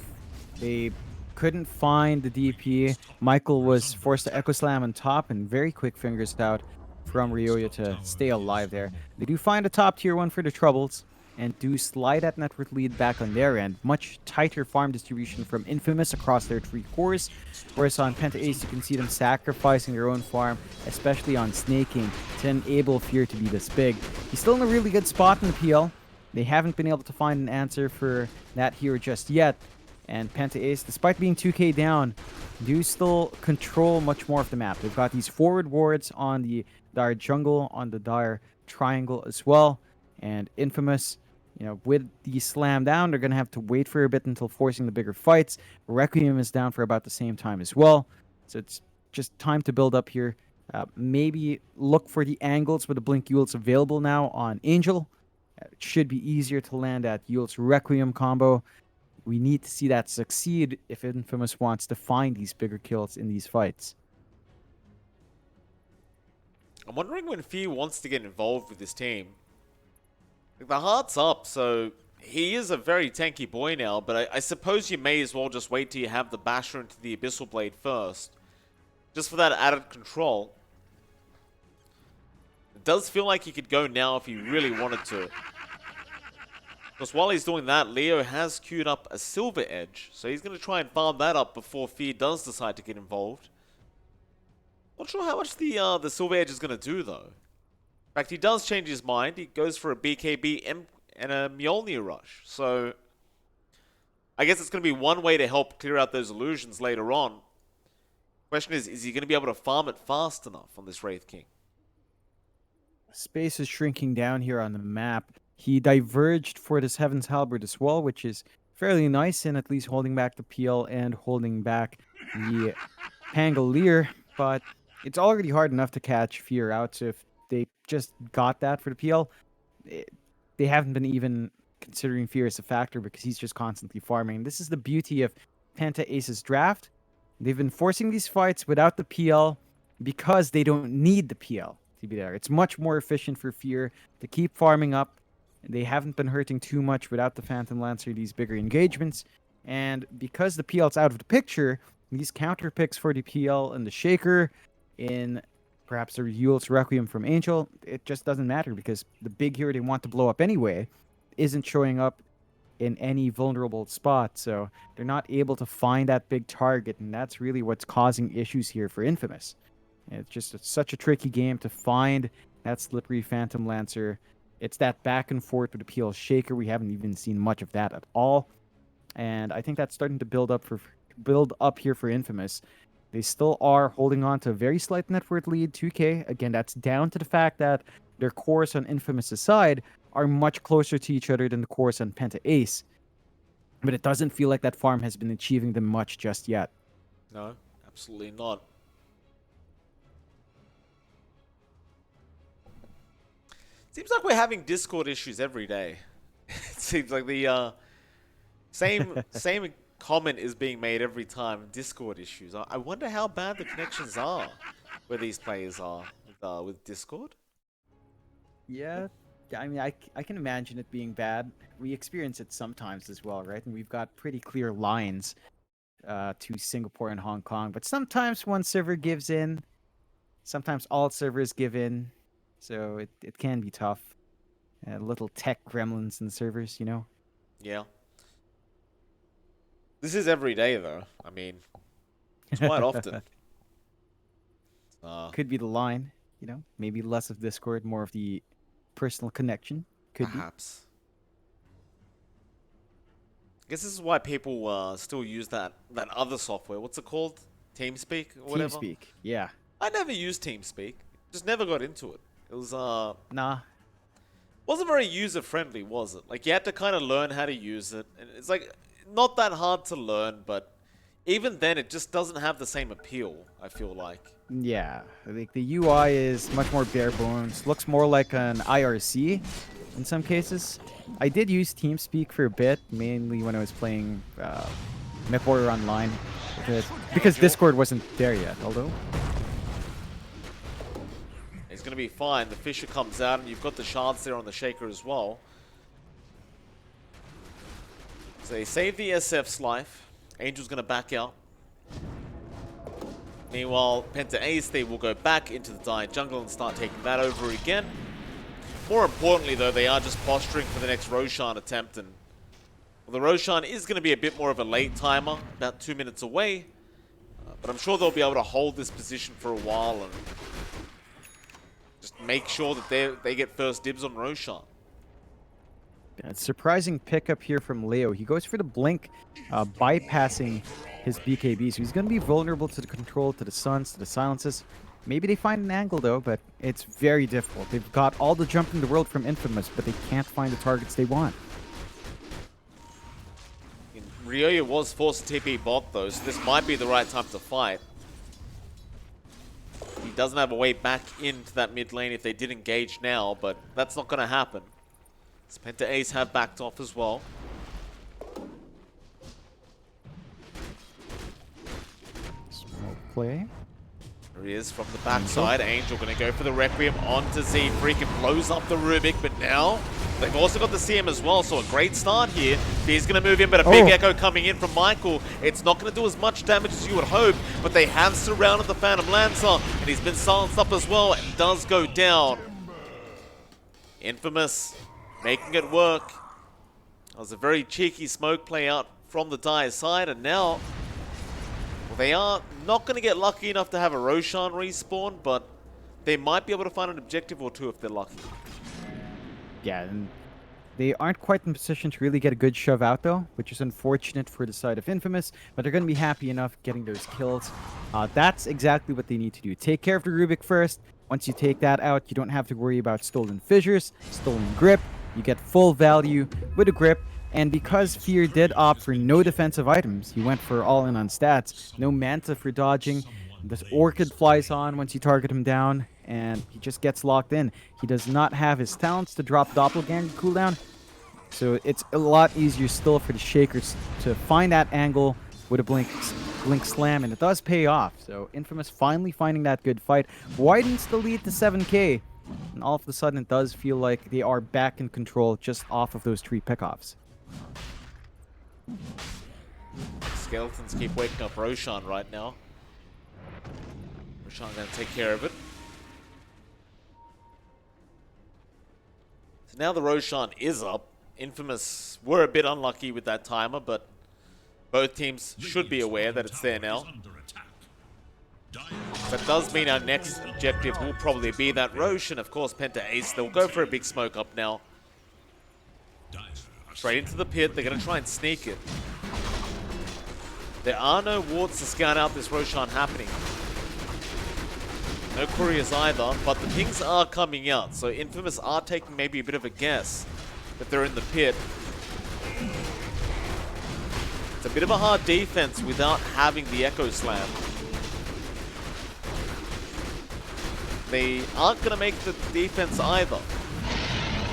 they couldn't find the DP. Michael was forced to Echo Slam on top, and very quick fingers out from Ryoya to stay alive there. They do find a top tier 1 for the Troubles, and do slide that network lead back on their end. Much tighter farm distribution from Infamous across their 3 cores. Whereas on PentAce, you can see them sacrificing their own farm, especially on Snaking, to enable Fear to be this big. He's still in a really good spot in the PL. They haven't been able to find an answer for that here just yet. And PentAce, despite being 2k down, do still control much more of the map. They've got these forward wards on the Dire Jungle, on the Dire Triangle as well. And Infamous, you know, with the slam down, they're going to have to wait for a bit until forcing the bigger fights. Requiem is down for about the same time as well. So it's just time to build up here. Maybe look for the angles with the Blink Yule's available now on Angel. It should be easier to land that Yule's Requiem combo. We need to see that succeed if Infamous wants to find these bigger kills in these fights. I'm wondering when Fear wants to get involved with this team. The heart's up, so he is a very tanky boy now, but I suppose you may as well just wait till you have the Basher into the Abyssal Blade first. Just for that added control. It does feel like he could go now if he really wanted to. Because while he's doing that, Leo has queued up a Silver Edge, so he's going to try and farm that up before Fear does decide to get involved. Not sure how much the Silver Edge is going to do, though. In fact, he does change his mind. He goes for a BKB and a Mjolnir Rush. So, I guess it's going to be one way to help clear out those illusions later on. Question is he going to be able to farm it fast enough on this Wraith King? Space is shrinking down here on the map. He diverged for this Heaven's Halberd as well, which is fairly nice in at least holding back the PL and holding back the Pangolier. But it's already hard enough to catch Fear out, so if they just got that for the PL, they haven't been even considering Fear as a factor because he's just constantly farming. This is the beauty of PentAce's draft. They've been forcing these fights without the PL because they don't need the PL to be there. It's much more efficient for Fear to keep farming up. They haven't been hurting too much without the Phantom Lancer, these bigger engagements. And because the PL's out of the picture, these counter picks for the PL and the Shaker in perhaps a Yule's Requiem from Angel, it just doesn't matter because the big hero they want to blow up anyway isn't showing up in any vulnerable spot. So they're not able to find that big target, and that's really what's causing issues here for Infamous. It's just such a tricky game to find that slippery Phantom Lancer. It's that back and forth with the PL Shaker. We haven't even seen much of that at all. And I think that's starting to build up here for Infamous. They still are holding on to a very slight net worth lead, 2k. Again, that's down to the fact that their cores on Infamous' side are much closer to each other than the cores on PentAce. But it doesn't feel like that farm has been achieving them much just yet. No, absolutely not. Seems like we're having Discord issues every day. It seems like the same comment is being made every time. Discord issues. I wonder how bad the connections are where these players are with Discord. Yeah, I mean, I can imagine it being bad. We experience it sometimes as well, right? And we've got pretty clear lines to Singapore and Hong Kong. But sometimes one server gives in. Sometimes all servers give in. So it can be tough. Little tech gremlins in servers, you know? Yeah. This is every day, though. I mean, it's quite often. Could be the line, you know, maybe less of Discord, more of the personal connection. Could Perhaps. I guess this is why people still use that other software. What's it called? TeamSpeak or be. whatever? TeamSpeak, yeah. I never used TeamSpeak. Just never got into it. It was Nah. wasn't very user friendly, was it? Like you had to kind of learn how to use it, and it's like not that hard to learn, but even then, it just doesn't have the same appeal. I feel like. Yeah, like the UI is much more bare bones. Looks more like an IRC in some cases. I did use TeamSpeak for a bit, mainly when I was playing MechWarrior Online, because Discord wasn't there yet. Although He's going to be fine. The Fisher comes out, and you've got the shards there on the Shaker as well. So they save the SF's life. Angel's going to back out. Meanwhile, PentAce, they will go back into the Dire jungle and start taking that over again. More importantly, though, they are just posturing for the next Roshan attempt. And well, the Roshan is going to be a bit more of a late timer, about 2 minutes away. But I'm sure they'll be able to hold this position for a while and just make sure that they get first dibs on Roshan. yeah, surprising pickup here from Leo. He goes for the blink, bypassing his BKB, so he's going to be vulnerable to the control, to the stuns, to the silences. Maybe they find an angle though, but it's very difficult. They've got all the jump in the world from Infamous, but they can't find the targets they want. Ryoya was forced to TP bot though, so this might be the right time to fight. He doesn't have a way back into that mid lane if they did engage now, but that's not going to happen. So PentAce have backed off as well. Smoke play. There he is from the backside. Angel going to go for the Requiem onto Z. Freaking blows up the Rubik, but now they've also got the CM as well, so a great start here. He's going to move in, but a big echo coming in from Michael. It's not going to do as much damage as you would hope, but they have surrounded the Phantom Lancer, and he's been silenced up as well, and does go down. Infamous making it work. That was a very cheeky smoke play out from the Dire side, and now well, they are not going to get lucky enough to have a Roshan respawn, but they might be able to find an objective or two if they're lucky. Yeah, and they aren't quite in position to really get a good shove out though, which is unfortunate for the side of Infamous, but they're going to be happy enough getting those kills. That's exactly what they need to do. Take care of the Rubik first. Once you take that out, you don't have to worry about stolen fissures, stolen grip. You get full value with a grip. And because Fear did opt for no defensive items, he went for all in on stats. No Manta for dodging. This Orchid flies on once you target him down, and he just gets locked in. He does not have his talents to drop Doppelganger cooldown, so it's a lot easier still for the Shakers to find that angle with a blink slam, and it does pay off. So Infamous finally finding that good fight, widens the lead to 7k, and all of a sudden it does feel like they are back in control just off of those 3 pickoffs. Skeletons keep waking up Roshan right now. Roshan going to take care of it. So now the Roshan is up. Infamous were a bit unlucky with that timer, but both teams should be aware that it's there now. That does mean our next objective will probably be that Roshan. Of course, PentAce, they'll go for a big smoke up now. Straight into the pit, they're going to try and sneak it. There are no wards to scout out this Roshan happening. No couriers either, but the pings are coming out, so Infamous are taking maybe a bit of a guess that they're in the pit. It's a bit of a hard defense without having the Echo Slam. They aren't going to make the defense either.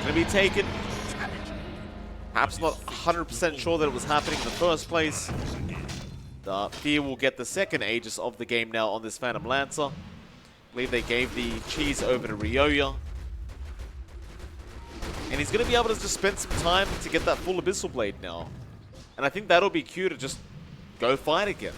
Going to be taken. Perhaps not 100% sure that it was happening in the first place. Fear will get the second Aegis of the game now on this Phantom Lancer. I believe they gave the cheese over to Ryoya. And he's going to be able to just spend some time to get that full Abyssal Blade now. And I think that'll be cue to just go fight again.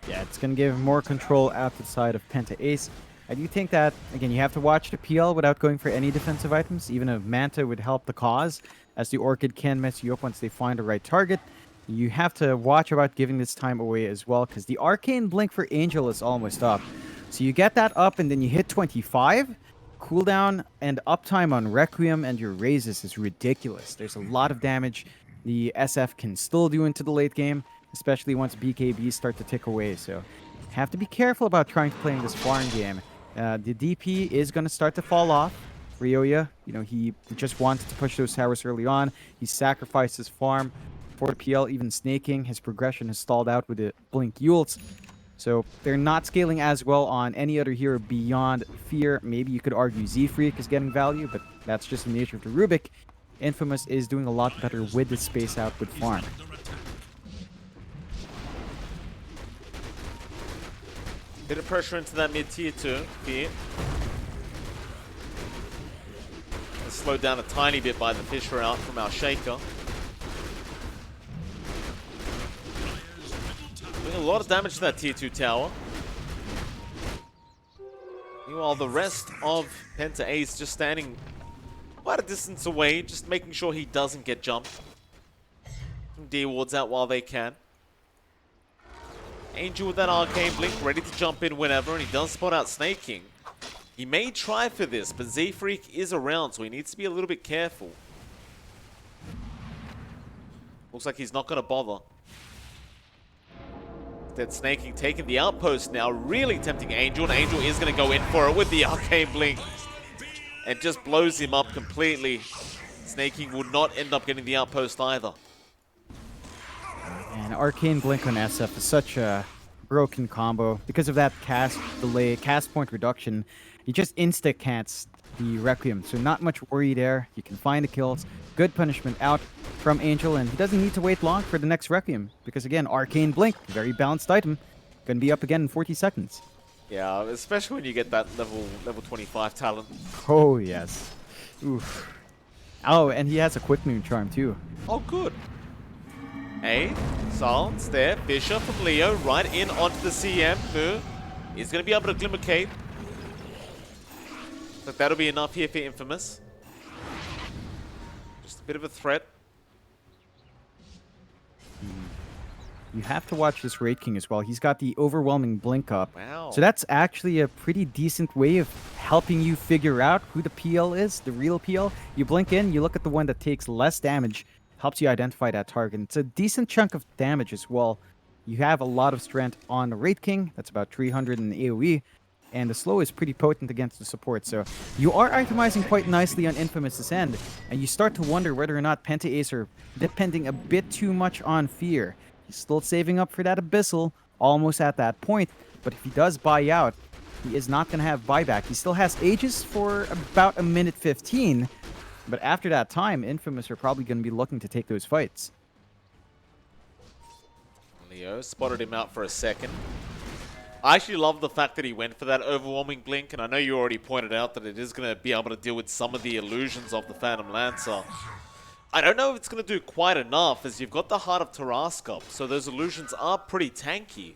Yeah, it's going to give more control out the side of PentAce. I do think that, again, you have to watch the PL without going for any defensive items. Even a Manta would help the cause, as the Orchid can mess you up once they find the right target. You have to watch about giving this time away as well, because the Arcane Blink for Angel is almost up. So you get that up, and then you hit 25. Cooldown and uptime on Requiem and your raises is ridiculous. There's a lot of damage the SF can still do into the late game, especially once BKBs start to tick away. So have to be careful about trying to play in this farm game. The DP is going to start to fall off. Ryoya, he just wanted to push those towers early on. He sacrificed his farm for the PL, even snaking. His progression has stalled out with the Blink Yules. So they're not scaling as well on any other hero beyond Fear. Maybe you could argue Z-Freak is getting value, but that's just the nature of the Rubik. Infamous is doing a lot better with the space out with farm. Bit of pressure into that mid tier 2. Fear. Slowed down a tiny bit by the Fisher out from our Shaker. Doing a lot of damage to that tier 2 tower. Meanwhile, the rest of PentAce just standing quite a distance away, just making sure he doesn't get jumped. Some D wards out while they can. Angel with that Arcane Blink, ready to jump in whenever, and he does spot out Snaking. He may try for this, but Z-Freak is around, so he needs to be a little bit careful. Looks like he's not going to bother. Instead, Snaking taking the outpost now, really tempting Angel, and Angel is going to go in for it with the Arcane Blink. And just blows him up completely. Snaking will not end up getting the outpost either. And Arcane Blink on SF is such a broken combo. Because of that cast delay, cast point reduction, he just insta-cants the Requiem. So not much worry there. You can find the kills. Good punishment out from Angel, and he doesn't need to wait long for the next Requiem. Because again, Arcane Blink, very balanced item. Gonna be up again in 40 seconds. Yeah, especially when you get that level 25 talent. Oh, yes. Oof. Oh, and he has a quick move charm too. Oh, good. Hey, silence there. Fisher from Leo right in onto the CM. Who is going to be able to Glimmer Cape. But that'll be enough here for Infamous. Just a bit of a threat. You have to watch this Raid King as well. He's got the overwhelming blink up. Wow. So that's actually a pretty decent way of helping you figure out who the PL is, the real PL. You blink in, you look at the one that takes less damage, helps you identify that target. It's a decent chunk of damage as well. You have a lot of strength on the Raid King. That's about 300 in AoE. And the slow is pretty potent against the support. So you are itemizing quite nicely on Infamous's end. And you start to wonder whether or not PentAce are depending a bit too much on Fear. He's still saving up for that Abyssal, almost at that point. But if he does buy out, he is not going to have buyback. He still has Aegis for about a minute 15. But after that time, Infamous are probably going to be looking to take those fights. Leo spotted him out for a second. I actually love the fact that he went for that overwhelming blink, and I know you already pointed out that it is going to be able to deal with some of the illusions of the Phantom Lancer. I don't know if it's going to do quite enough, as you've got the Heart of Tarrasque, so those illusions are pretty tanky.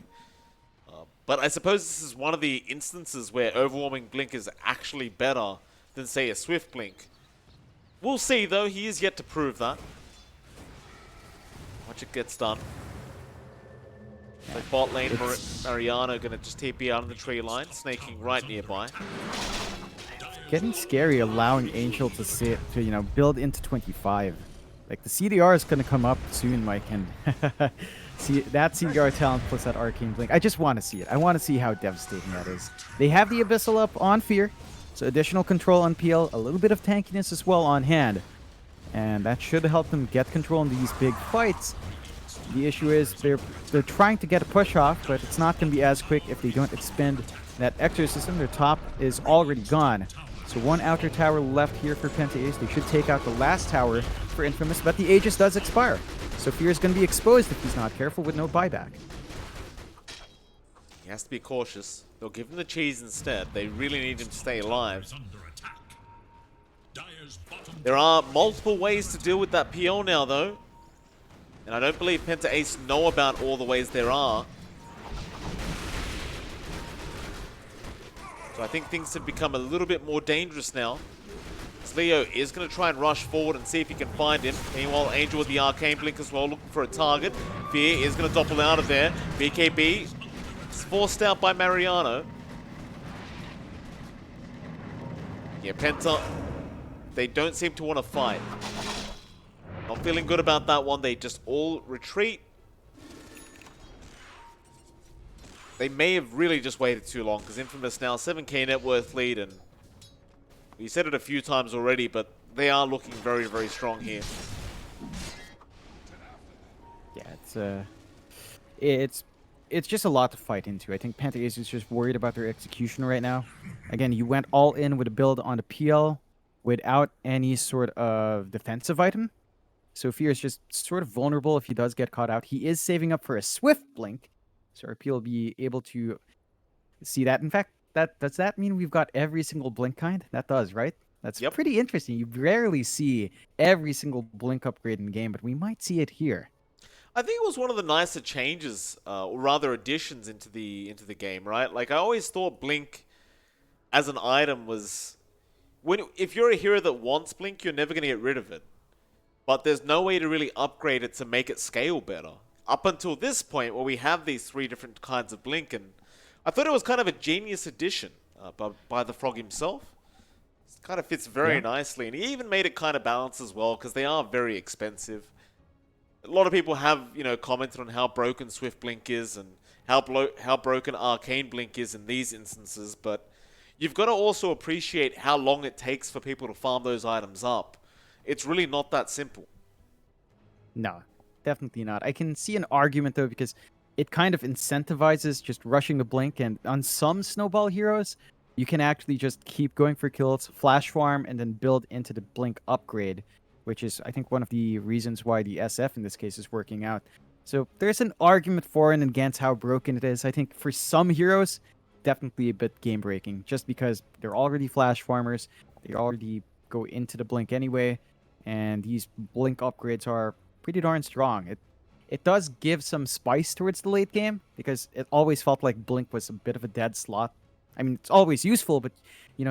But I suppose this is one of the instances where overwhelming blink is actually better than, say, a Swift Blink. We'll see, though. He is yet to prove that. Watch it gets done. Like bot lane, Mariano going to just TP out on the tree line, snaking right nearby. Getting scary, allowing Angel to sit to build into 25. Like the CDR is gonna come up soon, Mike, and see that CDR talent plus that Arcane Blink. I just want to see it. I want to see how devastating that is. They have the Abyssal up on Fear, so additional control on PL, a little bit of tankiness as well on hand, and that should help them get control in these big fights. The issue is they're trying to get a push off, but it's not going to be as quick if they don't expend that Exorcism. Their top is already gone. So one outer tower left here for PentAce. They should take out the last tower for Infamous, but the Aegis does expire. So Fear is going to be exposed if he's not careful with no buyback. He has to be cautious. They'll give him the cheese instead. They really need him to stay alive. There are multiple ways to deal with that PL now, though. And I don't believe PentAce know about all the ways there are. So I think things have become a little bit more dangerous now. Leo is going to try and rush forward and see if he can find him. Meanwhile, Angel with the Arcane Blink as well, looking for a target. Fear is going to doppel out of there. BKB is forced out by Mariano. Yeah, Penta, they don't seem to want to fight. Not feeling good about that one. They just all retreat. They may have really just waited too long because Infamous now 7k net worth lead, and we said it a few times already, but they are looking very, very strong here. Yeah, it's just a lot to fight into. I think PentAce is just worried about their execution right now. Again, you went all in with a build on the PL without any sort of defensive item. So Fear is just sort of vulnerable if he does get caught out. He is saving up for a Swift Blink, so RP will be able to see that. In fact, does that mean we've got every single Blink kind? That does, right? That's pretty interesting. You rarely see every single Blink upgrade in game, but we might see it here. I think it was one of the nicer changes, or rather additions into the game, right? Like, I always thought Blink as an item was... if you're a hero that wants Blink, you're never going to get rid of it. But there's no way to really upgrade it to make it scale better. Up until this point, where we have these 3 different kinds of Blink, and I thought it was kind of a genius addition by the Frog himself. It kind of fits very nicely, and he even made it kind of balanced as well, because they are very expensive. A lot of people have, commented on how broken Swift Blink is, and how broken Arcane Blink is in these instances, but you've got to also appreciate how long it takes for people to farm those items up. It's really not that simple. No, definitely not. I can see an argument, though, because it kind of incentivizes just rushing the Blink, and on some Snowball heroes, you can actually just keep going for kills, flash farm, and then build into the Blink upgrade, which is, I think, one of the reasons why the SF in this case is working out. So there's an argument for and against how broken it is. I think for some heroes, definitely a bit game-breaking, just because they're already flash farmers, they already go into the Blink anyway, and these Blink upgrades are pretty darn strong. It does give some spice towards the late game, because it always felt like Blink was a bit of a dead slot. I mean, it's always useful, but,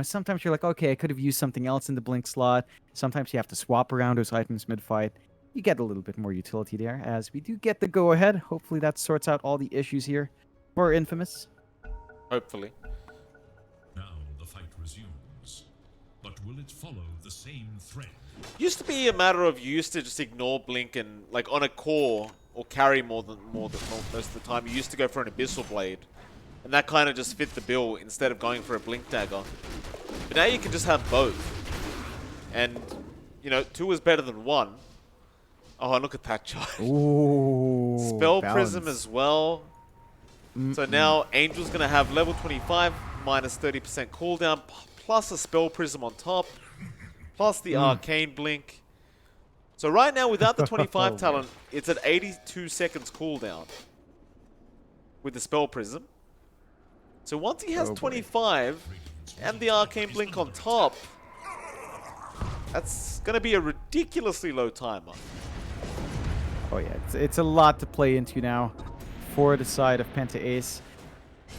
sometimes you're like, okay, I could have used something else in the Blink slot. Sometimes you have to swap around those items mid-fight. You get a little bit more utility there, as we do get the go-ahead. Hopefully that sorts out all the issues here for Infamous. Hopefully. Now the fight resumes. But will it follow the same thread? Used to be a matter of you used to just ignore Blink and, like, on a core or carry more than most of the time, you used to go for an Abyssal Blade. And that kind of just fit the bill instead of going for a Blink Dagger. But now you can just have both. And, 2 is better than 1. Oh, and look at that charge. Ooh, Spell balance. Prism as well. So now Angel's going to have level 25 minus 30% cooldown, plus a Spell Prism on top, plus the Arcane Blink. So right now, without the 25 talent, it's at 82 seconds cooldown with the Spell Prism. So once he has 25 and the Arcane Blink on top, that's going to be a ridiculously low timer. Oh yeah, it's a lot to play into now for the side of PentAce.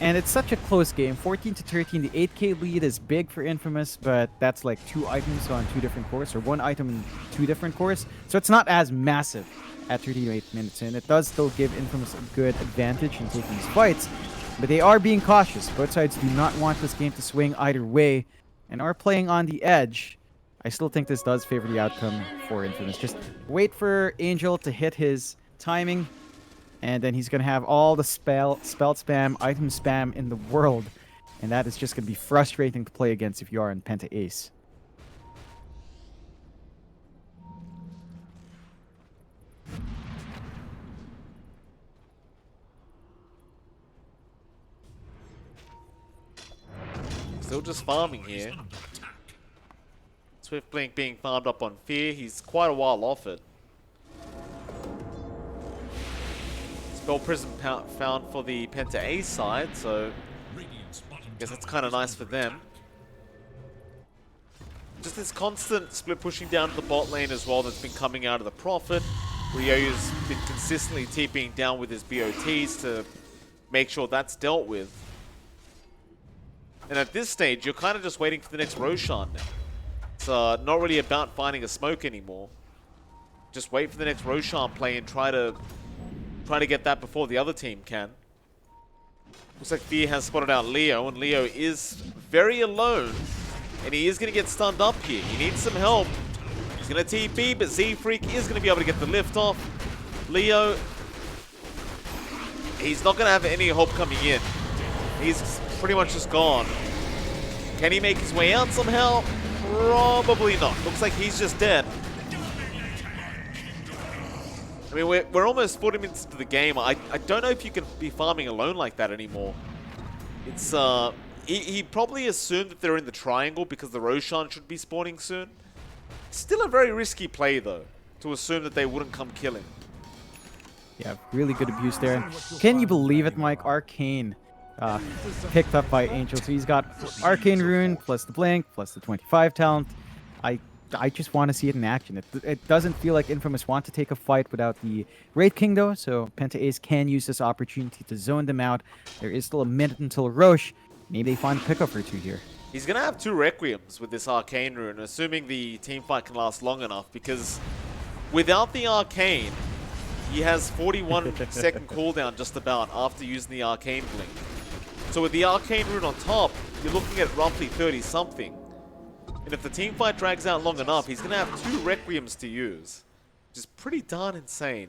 And it's such a close game, 14-13. The 8k lead is big for Infamous, but that's like 2 items on 2 different cores, or 1 item in 2 different cores. So it's not as massive at 38 minutes in. It does still give Infamous a good advantage in taking these fights, but they are being cautious. Both sides do not want this game to swing either way and are playing on the edge. I still think this does favor the outcome for Infamous. Just wait for Angel to hit his timing, and then he's going to have all the spell spam, item spam in the world. And that is just going to be frustrating to play against if you are in PentAce. Still just farming here. Swift Blink being farmed up on Fear. He's quite a while off it. Spell Prism found for the PentAce side, so I guess that's kind of nice for them. Just this constant split pushing down to the bot lane as well that's been coming out of the Prophet. Ryo's been consistently TPing down with his BOTs to make sure that's dealt with. And at this stage, you're kind of just waiting for the next Roshan now. not really about finding a smoke anymore. Just wait for the next Roshan play and try to get that before the other team can. Looks like Fear has spotted out Leo, and Leo is very alone. And he is going to get stunned up here. He needs some help. He's going to TP, but Z-Freak is going to be able to get the lift off. Leo, he's not going to have any hope coming in. He's pretty much just gone. Can he make his way out somehow? Probably not. Looks like he's just dead. I mean, we're almost 40 minutes into the game. I don't know if you can be farming alone like that anymore. It's, he probably assumed that they're in the triangle because the Roshan should be spawning soon. Still a very risky play, though, to assume that they wouldn't come kill him. Yeah, really good abuse there. Can you believe it, Mike? Arcane picked up by Angel. So he's got Arcane Rune, plus the Blink, plus the 25 talent. I just want to see it in action. It doesn't feel like Infamous want to take a fight without the Wraith King, though, so PentAce can use this opportunity to zone them out. There is still a minute until Roche. Maybe they find a pickup or two here. He's going to have 2 Requiems with this Arcane Rune, assuming the team fight can last long enough, because without the Arcane, he has 41-second cooldown just about after using the Arcane Blink. So with the Arcane Rune on top, you're looking at roughly 30-something. And if the team fight drags out long enough, he's going to have 2 Requiems to use. Which is pretty darn insane.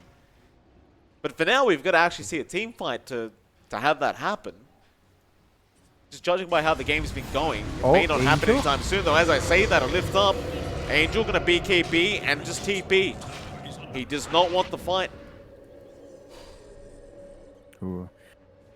But for now, we've got to actually see a team fight to have that happen. Just judging by how the game's been going, it may not happen anytime soon, though. As I say that, a lift up. Angel going to BKB and just TP. He does not want the fight. Ooh,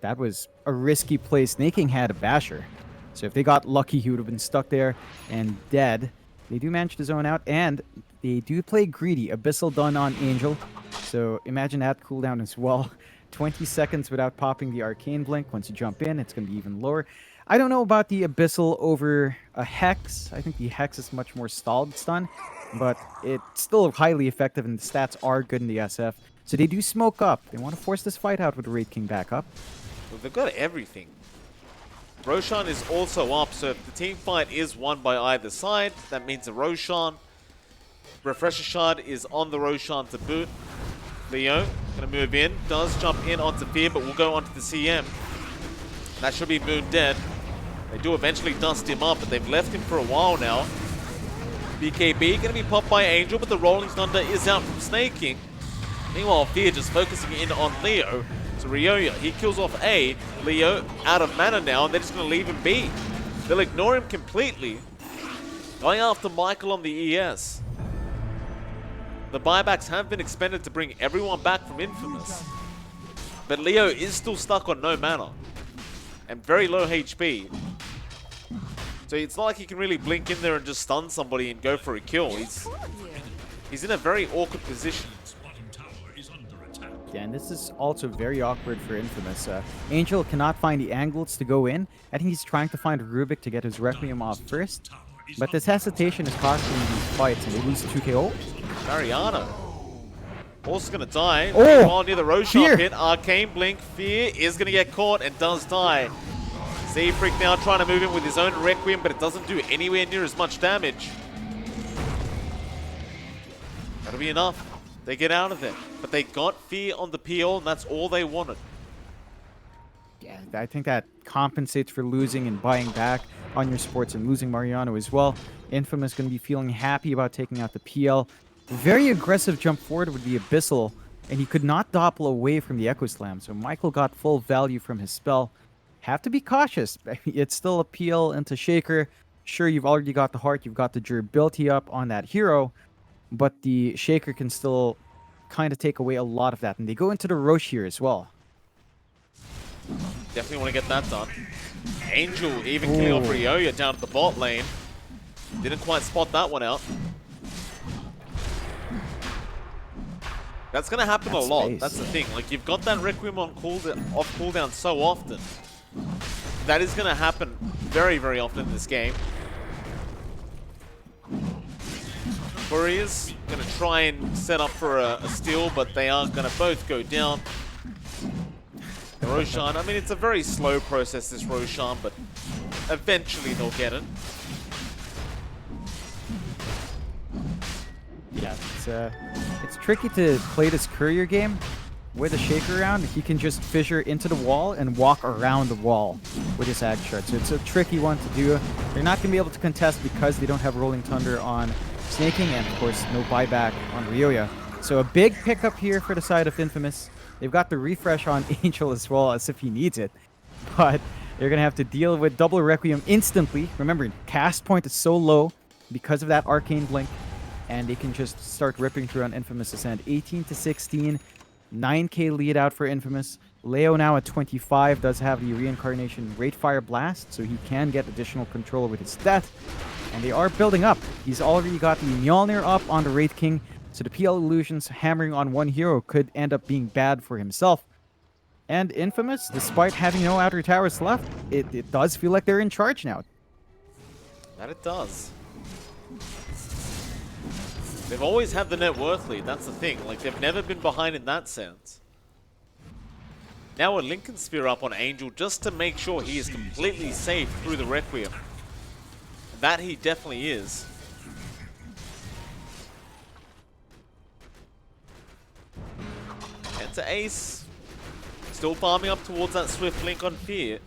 that was a risky play. Snake King had a basher. So if they got lucky, he would have been stuck there and dead. They do manage to zone out, and they do play greedy. Abyssal done on Angel. So imagine that cooldown as well. 20 seconds without popping the Arcane Blink. Once you jump in, it's going to be even lower. I don't know about the Abyssal over a Hex. I think the Hex is much more stalled stun, but it's still highly effective, and the stats are good in the SF. So they do smoke up. They want to force this fight out with the Wraith King back up. Well, they've got everything. Roshan is also up, so if the team fight is won by either side, that means the Roshan. Refresher Shard is on the Roshan to boot. Leo going to move in, does jump in onto Fear, but will go onto the CM. That should be Moon dead. They do eventually dust him up, but they've left him for a while now. BKB going to be popped by Angel, but the Rolling Thunder is out from Snake King. Meanwhile, Fear just focusing in on Leo. So Ryoya, he kills off A. Leo out of mana now, and they're just going to leave him be. They'll ignore him completely. Going after Michael on the ES. The buybacks have been expended to bring everyone back from Infamous. But Leo is still stuck on no mana. And very low HP. So it's not like he can really blink in there and just stun somebody and go for a kill. He's in a very awkward position. Yeah, and this is also very awkward for Infamous. Angel cannot find the angles to go in. I think he's trying to find Rubik to get his Requiem off first. But this hesitation is costing these fights, and they lose 2KO. Mariano. Also going to die. Oh! Near the Roshan pit. Arcane Blink. Fear is going to get caught and does die. Z-Freak now trying to move in with his own Requiem, but it doesn't do anywhere near as much damage. That'll be enough. They get out of there. But they got Fear on the PL, and that's all they wanted. Yeah, I think that compensates for losing and buying back on your sports and losing Mariano as well. Infamous going to be feeling happy about taking out the PL. Very aggressive jump forward with the Abyssal, and he could not doppel away from the Echo Slam, so Michael got full value from his spell. Have to be cautious. It's still a PL into Shaker. Sure, you've already got the heart, you've got the durability up on that hero, but the Shaker can still kind of take away a lot of that, and they go into the Roche here as well. Definitely want to get that done. Angel even killing off Ryoya down at the bot lane. Didn't quite spot that one out. That's going to happen a lot. Space. That's the thing. Like, you've got that Requiem on off cooldown so often. That is going to happen very, very often in this game. Warriors going to try and set up for a steal, but they are going to both go down. The Roshan, I mean, it's a very slow process, this Roshan, but eventually they'll get it. It's tricky to play this courier game with a shaker around. He can just fissure into the wall and walk around the wall with his ag shard. So it's a tricky one to do. They're not going to be able to contest because they don't have Rolling Thunder on Snaking, and of course no buyback on Ryoya. So a big pickup here for the side of Infamous. They've got the refresh on Angel as well, as if he needs it. But they're going to have to deal with double Requiem instantly. Remember, cast point is so low because of that Arcane Blink. And they can just start ripping through on Infamous Ascend. 18 to 16. 9k lead out for Infamous. Leo now at 25 does have the Reincarnation Fire Blast, so he can get additional control with his death. And they are building up. He's already got the Mjolnir up on the Wraith King, so the PL Illusions hammering on one hero could end up being bad for himself. And Infamous, despite having no outer towers left, it does feel like they're in charge now. That it does. They've always had the net worth lead, that's the thing. Like, they've never been behind in that sense. Now a Lincoln Sphere up on Angel just to make sure he is completely safe through the Requiem. That he definitely is. PentAce still farming up towards that Swift Link on Fear.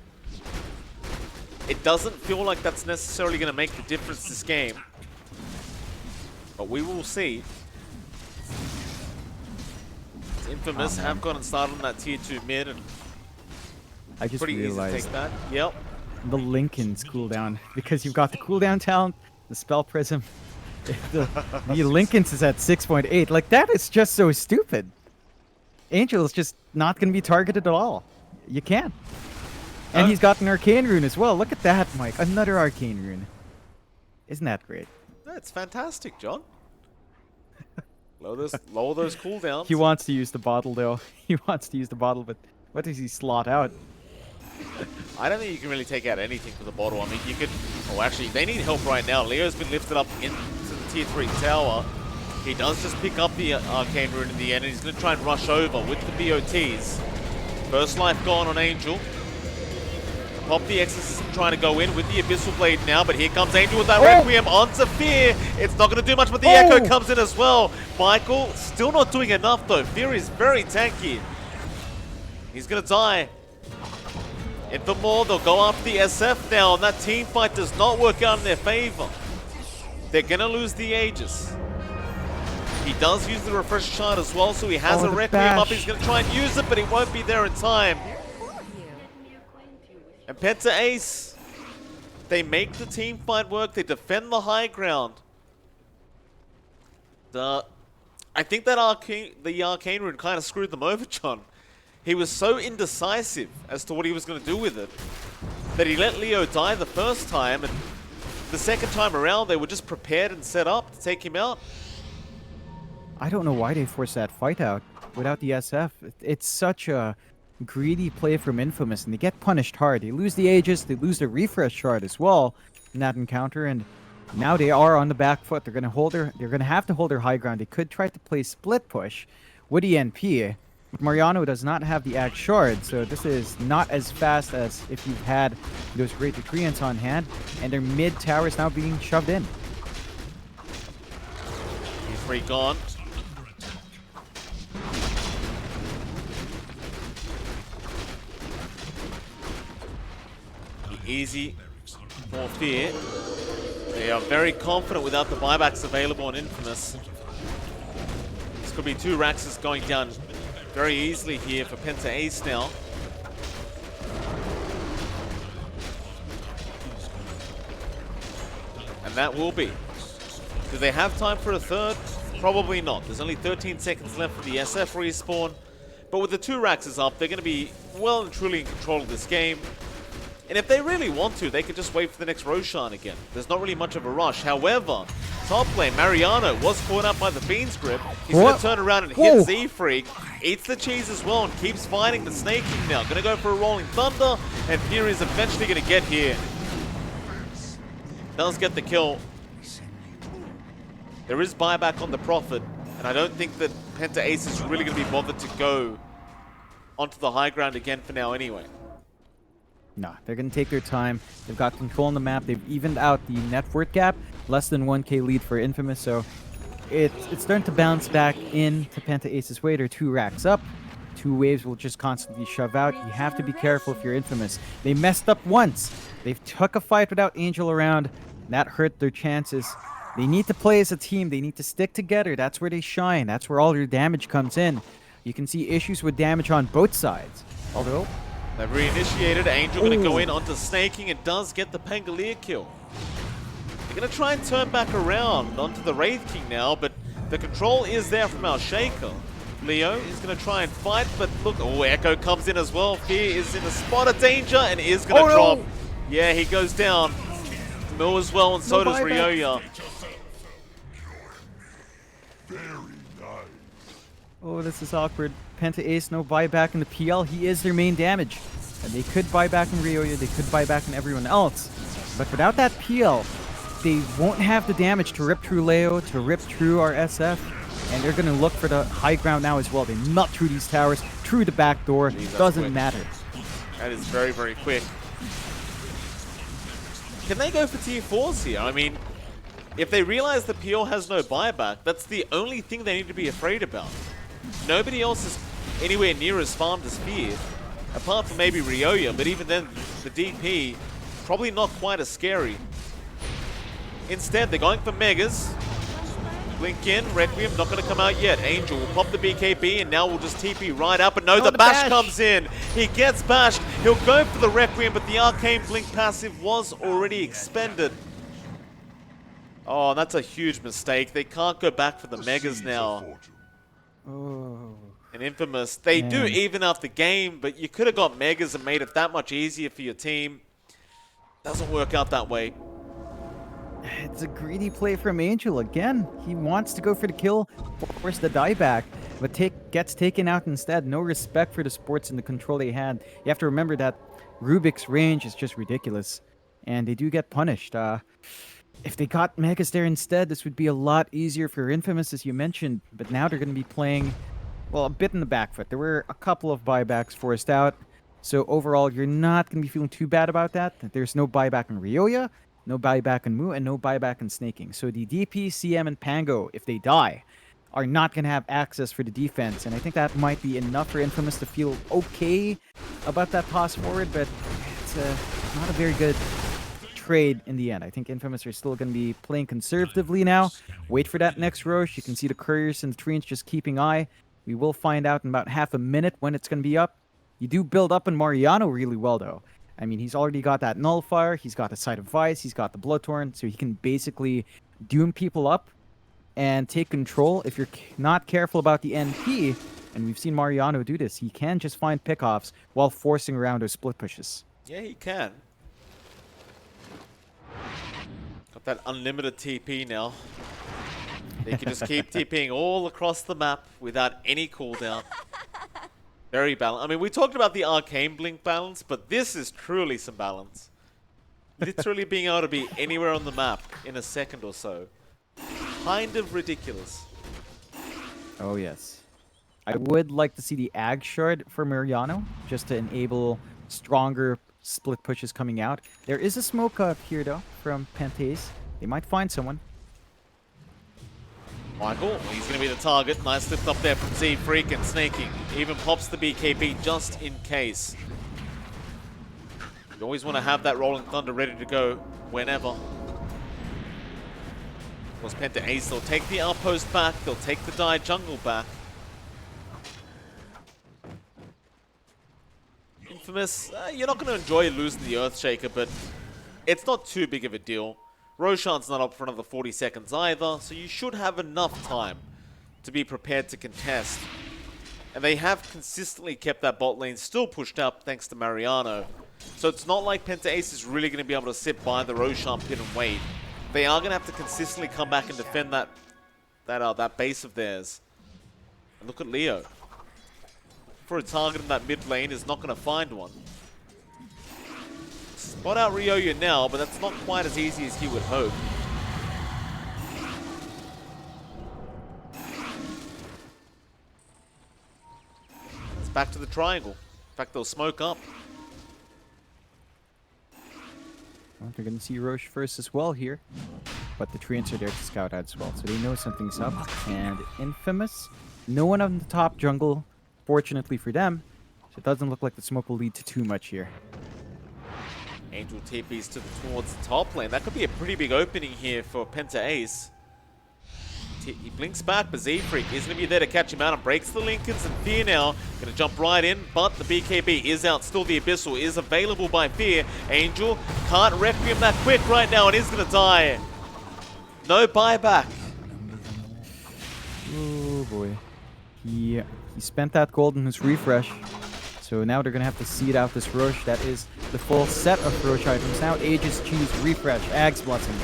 It doesn't feel like that's necessarily going to make the difference this game. But we will see. Infamous have gone and started on that tier 2 mid, and I just pretty easy to realized take that. Yep. the Lincoln's cooldown, because you've got the cooldown talent, the Spell Prism. the Lincoln's is at 6.8. Like, that is just so stupid. Angel is just not going to be targeted at all. You can't. And he's got an Arcane Rune as well. Look at that, Mike. Another Arcane Rune. Isn't that great? That's fantastic, John. Lower those cooldowns. He wants to use the bottle, though. He wants to use the bottle, but what does he slot out? I don't think you can really take out anything for the bottle. I mean, you could... Oh, actually, they need help right now. Leo's been lifted up into the tier 3 tower. He does just pick up the Arcane Rune in the end, and he's going to try and rush over with the BOTs. First life gone on Angel. Pop the Exorcism trying to go in with the Abyssal Blade now, but here comes Angel with that Requiem onto Fear. It's not going to do much, but the Echo comes in as well. Michael still not doing enough though. Fear is very tanky. He's going to die. Infamous, they'll go after the SF now, and that team fight does not work out in their favor. They're going to lose the Aegis. He does use the Refresh Shard as well, so he has a Requiem up. He's going to try and use it, but he won't be there in time. And PentAce, they make the team fight work. They defend the high ground. I think that the Arcane Rune kind of screwed them over, John. He was so indecisive as to what he was going to do with it that he let Leo die the first time, and the second time around they were just prepared and set up to take him out. I don't know why they forced that fight out without the SF. It's such a greedy play from Infamous, and they get punished hard. They lose the Aegis, they lose the Refresh Shard as well in that encounter, and now they are on the back foot. They're gonna have to hold their high ground. They could try to play split push with ENP, but Mariano does not have the Ag Shard, so this is not as fast as if you've had those great Recreants on hand, and their mid tower is now being shoved in. Free gone. Easy for Fear. They are very confident without the buybacks available on Infamous. This could be 2 Raxes going down very easily here for PentAce now. And that will be. Do they have time for a third? Probably not. There's only 13 seconds left for the SF respawn. But with the 2 Raxes up, they're going to be well and truly in control of this game. And if they really want to, they could just wait for the next Roshan again. There's not really much of a rush. However, top lane, Mariano was caught up by the Fiend's Grip. He's going to turn around and hit Z-Freak. Eats the cheese as well and keeps fighting the Snaking now. Going to go for a Rolling Thunder, and Fury is eventually going to get here. Does get the kill. There is buyback on the Prophet, and I don't think that PentAce is really going to be bothered to go onto the high ground again for now anyway. No, they're going to take their time. They've got control on the map. They've evened out the net worth gap. Less than 1k lead for Infamous, so it's starting to bounce back into PentAce's way. They're 2 racks up. 2 waves will just constantly shove out. You have to be careful if you're Infamous. They messed up once. They've took a fight without Angel around. That hurt their chances. They need to play as a team. They need to stick together. That's where they shine. That's where all their damage comes in. You can see issues with damage on both sides. Although, they've reinitiated. Angel going to go in onto Snaking and does get the Pangolier kill. They're going to try and turn back around onto the Wraith King now, but the control is there from our Shaker. Leo is going to try and fight, but look, oh, Echo comes in as well. Fear is in a spot of danger and is going to drop. No. Yeah, he goes down. Mill as well, and so does Ryoya. oh, this is awkward. PentAce, no buyback in the PL. He is their main damage. And they could buy back in Ryoya, they could buy back in everyone else. But without that PL, they won't have the damage to rip through Leo, to rip through our SF. And they're going to look for the high ground now as well. They nut through these towers, through the back door. Doesn't matter. That is very, very quick. Can they go for tier 4s here? I mean, if they realize the PL has no buyback, that's the only thing they need to be afraid about. Nobody else is anywhere near as farmed as Fear, apart from maybe Ryoya, but even then, the DP, probably not quite as scary. Instead, they're going for Megas. Blink in, Requiem not going to come out yet. Angel will pop the BKB and now we'll just TP right up. And no, the bash comes in. He gets bashed. He'll go for the Requiem, but the Arcane Blink passive was already expended. Oh, that's a huge mistake. They can't go back for the Megas now. Oh. And Infamous, they do even out the game, but you could have got Megas and made it that much easier for your team. Doesn't work out that way. It's a greedy play from Angel again. He wants to go for the kill, force the dieback, but gets taken out instead. No respect for the sports and the control they had. You have to remember that Rubik's range is just ridiculous, and they do get punished. If they got Megas there instead, this would be a lot easier for Infamous, as you mentioned, but now they're going to be playing, well, a bit in the back foot. There were a couple of buybacks forced out, so overall, you're not going to be feeling too bad about that. There's no buyback in Ryoya, no buyback in Mu, and no buyback in Snaking. So the DP, CM, and Pango, if they die, are not going to have access for the defense. And I think that might be enough for Infamous to feel okay about that toss forward, but it's not a very good trade in the end. I think Infamous are still going to be playing conservatively now. Wait for that next Roche. You can see the couriers and the treants just keeping eye. We will find out in about half a minute when it's going to be up. You do build up in Mariano really well, though. I mean, he's already got that Nullifier, he's got the Sight of Vice, he's got the Bloodthorn, so he can basically doom people up and take control. If you're not careful about the NP, and we've seen Mariano do this, he can just find pickoffs while forcing around those split pushes. Yeah, he can. Got that unlimited TP now. They can just keep TPing all across the map without any cooldown. Very balanced. I mean, we talked about the Arcane Blink balance, but this is truly some balance. Literally being able to be anywhere on the map in a second or so. Kind of ridiculous. Oh, yes. I would like to see the Ag Shard for Mariano, just to enable stronger split pushes coming out. There is a smoke up here, though, from PentAce. They might find someone. Michael, he's going to be the target. Nice lift up there from Z Freak and Snaking. Even pops the BKB just in case. You always want to have that Rolling Thunder ready to go whenever. Of course, PentAce, they'll take the outpost back. They'll take the Die Jungle back. Infamous, you're not going to enjoy losing the Earthshaker, but it's not too big of a deal. Roshan's not up for another 40 seconds either, so you should have enough time to be prepared to contest. And they have consistently kept that bot lane still pushed up thanks to Mariano. So it's not like PentAce is really going to be able to sit by the Roshan pit and wait. They are going to have to consistently come back and defend that base of theirs. And look at Leo. For a target in that mid lane is not going to find one. Spot out Ryoya now, but that's not quite as easy as he would hope. It's back to the triangle. In fact, they'll smoke up. Well, they're going to see Roche first as well here. but the treants are there to scout out as well, so they know something's up. And Infamous, no one on the top jungle, fortunately for them, so it doesn't look like the smoke will lead to too much here. Angel TPs towards the top lane. That could be a pretty big opening here for PentAce. He blinks back, but Z-Freak is going to be there to catch him out and breaks the Lincolns. And Fear now going to jump right in, but the BKB is out. Still, the Abyssal is available by Fear. Angel can't Requiem that quick right now and is going to die. No buyback. Oh boy. He spent that gold in his refresh. So now they're going to have to seed out this Roche. That is the full set of Roche items. Now Aegis, Cheese, Refresh, Ag's Blessing.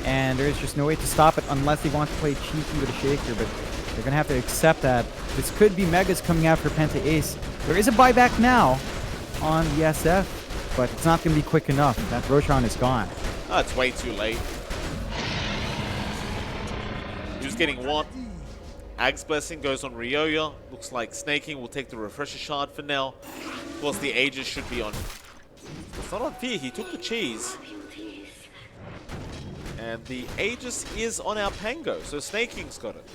And there's just no way to stop it unless they want to play cheeky with a Shaker. But they're going to have to accept that. This could be Megas coming out for PentAce. There is a buyback now on the SF, but it's not going to be quick enough. That Roshan is gone. Oh, it's way too late. Who's getting what? Ag's Blessing goes on Ryoya. Looks like Snaking will take the Refresher Shard for now. Of course, the Aegis should be on. It's not on Fear. He took the cheese. And the Aegis is on our Pango, so Snaking's got it.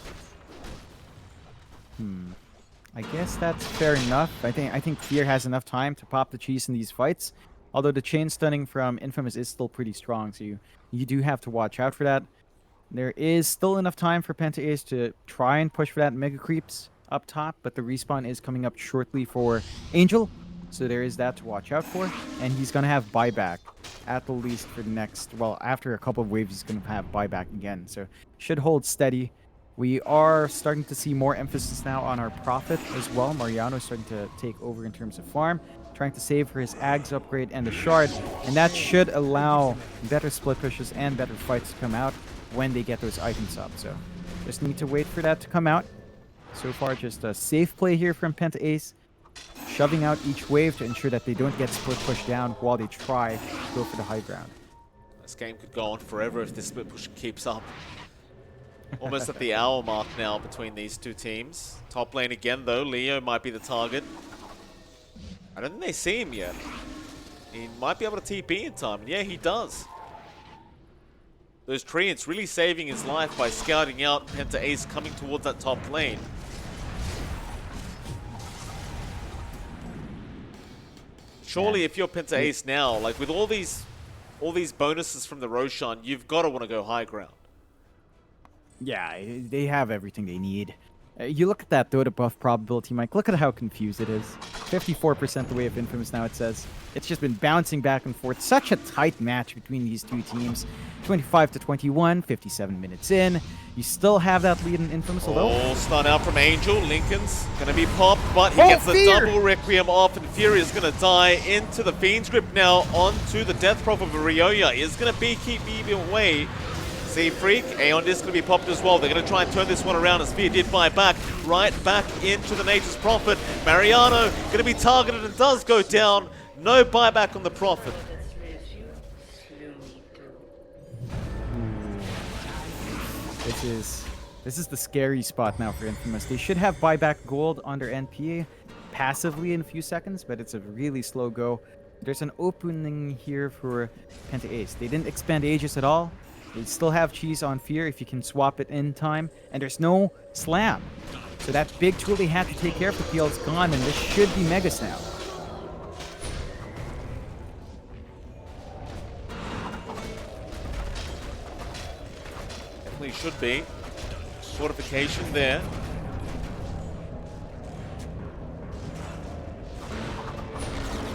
I guess that's fair enough. I think Fear has enough time to pop the cheese in these fights. Although the chain stunning from Infamous is still pretty strong, so you do have to watch out for that. There is still enough time for PentAce to try and push for that Mega Creeps up top, but the respawn is coming up shortly for Angel. So there is that to watch out for. And he's going to have buyback at the least for the next... Well, after a couple of waves, he's going to have buyback again. So should hold steady. We are starting to see more emphasis now on our Prophet as well. Mariano is starting to take over in terms of farm. Trying to save for his Ags upgrade and the Shard. And that should allow better split pushes and better fights to come out when they get those items up. So just need to wait for that to come out. So far, just a safe play here from PentAce. Shoving out each wave to ensure that they don't get split pushed down while they try to go for the high ground. This game could go on forever if this split push keeps up. Almost at the hour mark now between these two teams. Top lane again though, Leo might be the target. I don't think they see him yet. He might be able to TP in time, and yeah, he does. Those treants really saving his life by scouting out PentAce coming towards that top lane. Surely if you're PentAce now, like with all these bonuses from the Roshan, you've got to want to go high ground. Yeah, they have everything they need. You look at that Dota buff probability, Mike. Look at how confused it is. 54% the way of Infamous now, it says. It's just been bouncing back and forth. Such a tight match between these two teams. 25-21, 57 minutes in. You still have that lead in Infamous, although... Oh, stun out from Angel. Lincoln's going to be popped, but he gets the double Requiem off, and Fury is going to die into the Fiend's Grip now onto the Death Prophet of Ryoya. Is going to keep even away. Z-Freak, Aeon Disc going to be popped as well. They're going to try and turn this one around as Fear did buy back. Right back into the Nature's Prophet. Mariano going to be targeted and does go down. No buyback on the Prophet. This is the scary spot now for Infamous. They should have buyback gold on their NPA passively in a few seconds, but it's a really slow go. There's an opening here for PentAce. They didn't expand Aegis at all. They still have cheese on Fear if you can swap it in time. And there's no slam. So that big tool they had to take care of the PL is gone, and this should be Megas now. Definitely should be. Fortification there.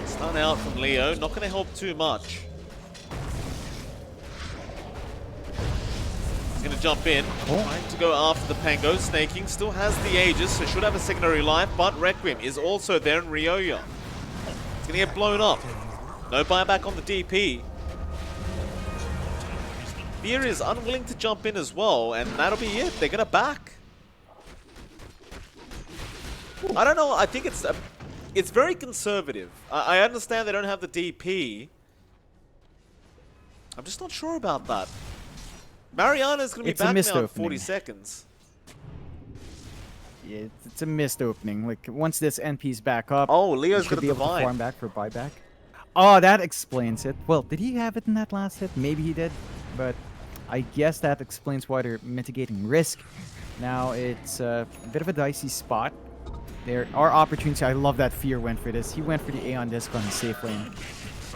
Stun out from Leo. Not going to help too much. Going to jump in, trying to go after the Pango. Snaking still has the Aegis, so should have a secondary life, but Requiem is also there in Ryoya. It's going to get blown up. No buyback on the DP. Fear is unwilling to jump in as well, and that'll be it. They're going to back. I don't know, I think it's very conservative. I understand they don't have the DP. I'm just not sure about that. Mariana's going to be back now in 40 seconds. Yeah, it's a missed opening. Like, once this NP's back up, oh, Leo's going to be able to farm back for buyback. Oh, that explains it. Well, did he have it in that last hit? Maybe he did, but I guess that explains why they're mitigating risk. Now, it's a bit of a dicey spot. There are opportunities. I love that Fear went for this. He went for the Aeon Disc on the safe lane.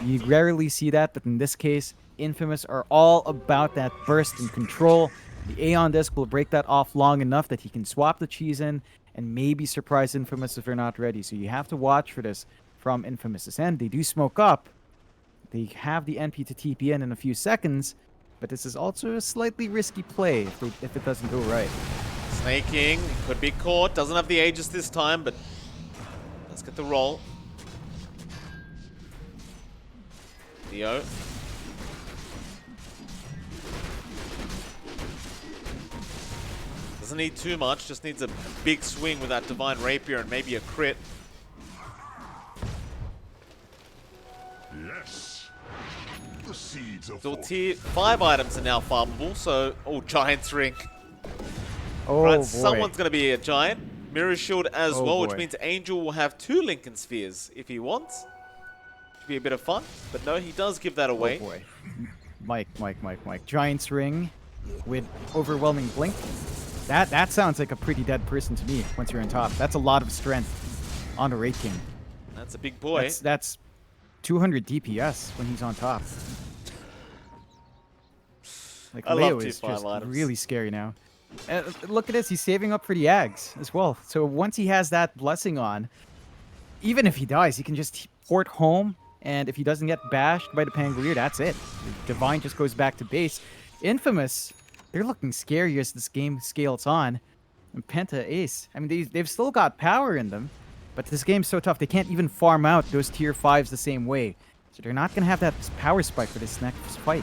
You rarely see that, but in this case, Infamous are all about that burst and control. The Aeon Disc will break that off long enough that he can swap the cheese in and maybe surprise Infamous if they're not ready. So you have to watch for this from Infamous's end. They do smoke up. They have the NP to TP in a few seconds, but this is also a slightly risky play if it doesn't go right. Snaking, could be caught. Doesn't have the Aegis this time, but let's get the roll. Leo. Doesn't need too much, just needs a big swing with that Divine Rapier and maybe a crit. Yes. The seeds of So tier 5 items are now farmable, so... Oh, Giant's Ring. Oh, Right, boy. someone's going to be a Giant. Mirror Shield as Oh, well, which boy. means Angel will have 2 Lincoln Spheres if he wants. Should be a bit of fun, but no, he does give that away. Oh boy. Mike. Giant's Ring with overwhelming blink. That sounds like a pretty dead person to me once you're on top. That's a lot of strength on a Wraith King. That's a big boy. That's 200 DPS when he's on top. Like I Leo love is tier 5 just items. really scary now. Look at this, he's saving up for the Ags as well. So once he has that blessing on, even if he dies, he can just port home, and if he doesn't get bashed by the Pangolier, that's it. Divine just goes back to base. Infamous, they're looking scary as this game scales on. And PentAce, I mean, they've still got power in them, but this game's so tough, they can't even farm out those tier 5s the same way. So they're not going to have that power spike for this next fight.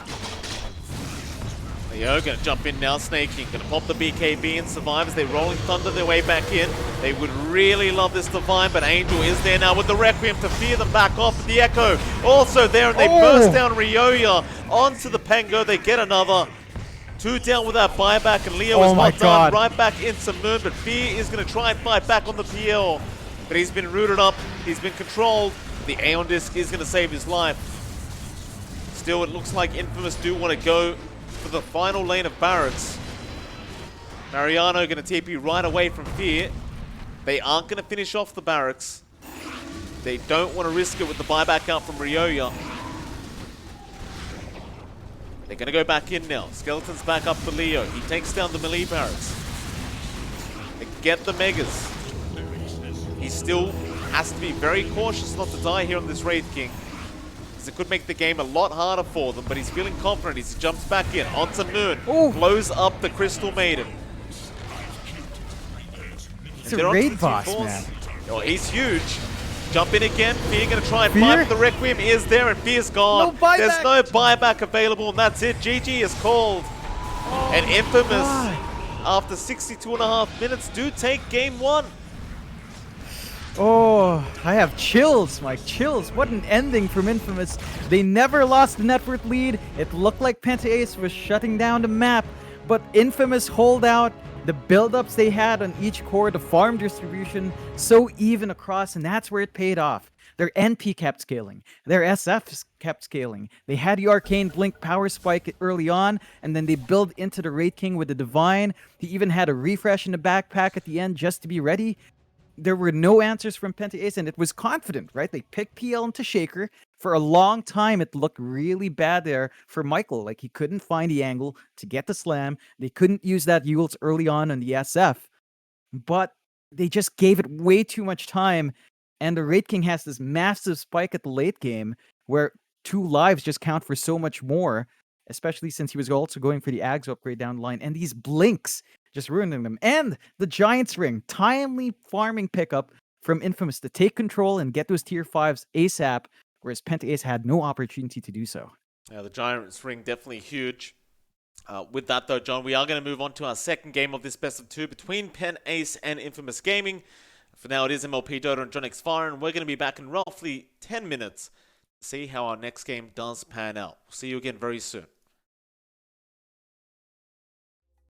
Leo gonna jump in now, Snaking. Gonna pop the BKB and survive as they Rolling Thunder their way back in. They would really love this Divine, but Angel is there now with the Requiem to fear them back off. The Echo also there, and they burst down Ryoya onto the Pango. They get another. 2 down with that buyback, and Leo is not done. Right back into Moon, but Fear is gonna try and fight back on the PL. But he's been rooted up, he's been controlled. The Aeon Disc is gonna save his life. Still, it looks like Infamous do want to go for the final lane of barracks. Mariano going to TP right away from Fear. They aren't going to finish off the barracks. They don't want to risk it with the buyback out from Ryoya. They're going to go back in now. Skeleton's back up for Leo. He takes down the melee barracks. They get the Megas. He still has to be very cautious not to die here on this Wraith King. It could make the game a lot harder for them, but he's feeling confident. He jumps back in onto Moon, blows up the Crystal Maiden. It's a raid boss, man. Oh, he's huge. Jump in again. Fear gonna try and fight, but the Requiem is there, and Fear's gone. No buyback. There's no buyback available, and that's it. GG is called. And Infamous, after 62.5 minutes, do take game 1. Oh, I have chills, Mike. Chills. What an ending from Infamous. They never lost the net worth lead. It looked like PentAce was shutting down the map, but Infamous hold out. The build-ups they had on each core, the farm distribution, so even across, and that's where it paid off. Their NP kept scaling. Their SFs kept scaling. They had the Arcane Blink power spike early on, and then they build into the Wraith King with the Divine. He even had a refresh in the backpack at the end just to be ready. There were no answers from PentAce, and it was confident, right? They picked PL into Shaker. For a long time, it looked really bad there for Michael. Like, he couldn't find the angle to get the slam. They couldn't use that Yules early on the SF. But they just gave it way too much time, and the Wraith King has this massive spike at the late game where 2 lives just count for so much more, especially since he was also going for the Ags upgrade down the line. And these blinks just ruining them. And the Giant's Ring, timely farming pickup from Infamous to take control and get those tier 5s ASAP, whereas PentAce had no opportunity to do so. Yeah, the Giant's Ring definitely huge. With that though, John, we are going to move on to our second game of this best of 2 between PentAce and Infamous Gaming. For now, it is MLP and johnxfire, and we're going to be back in roughly 10 minutes to see how our next game does pan out. We'll see you again very soon.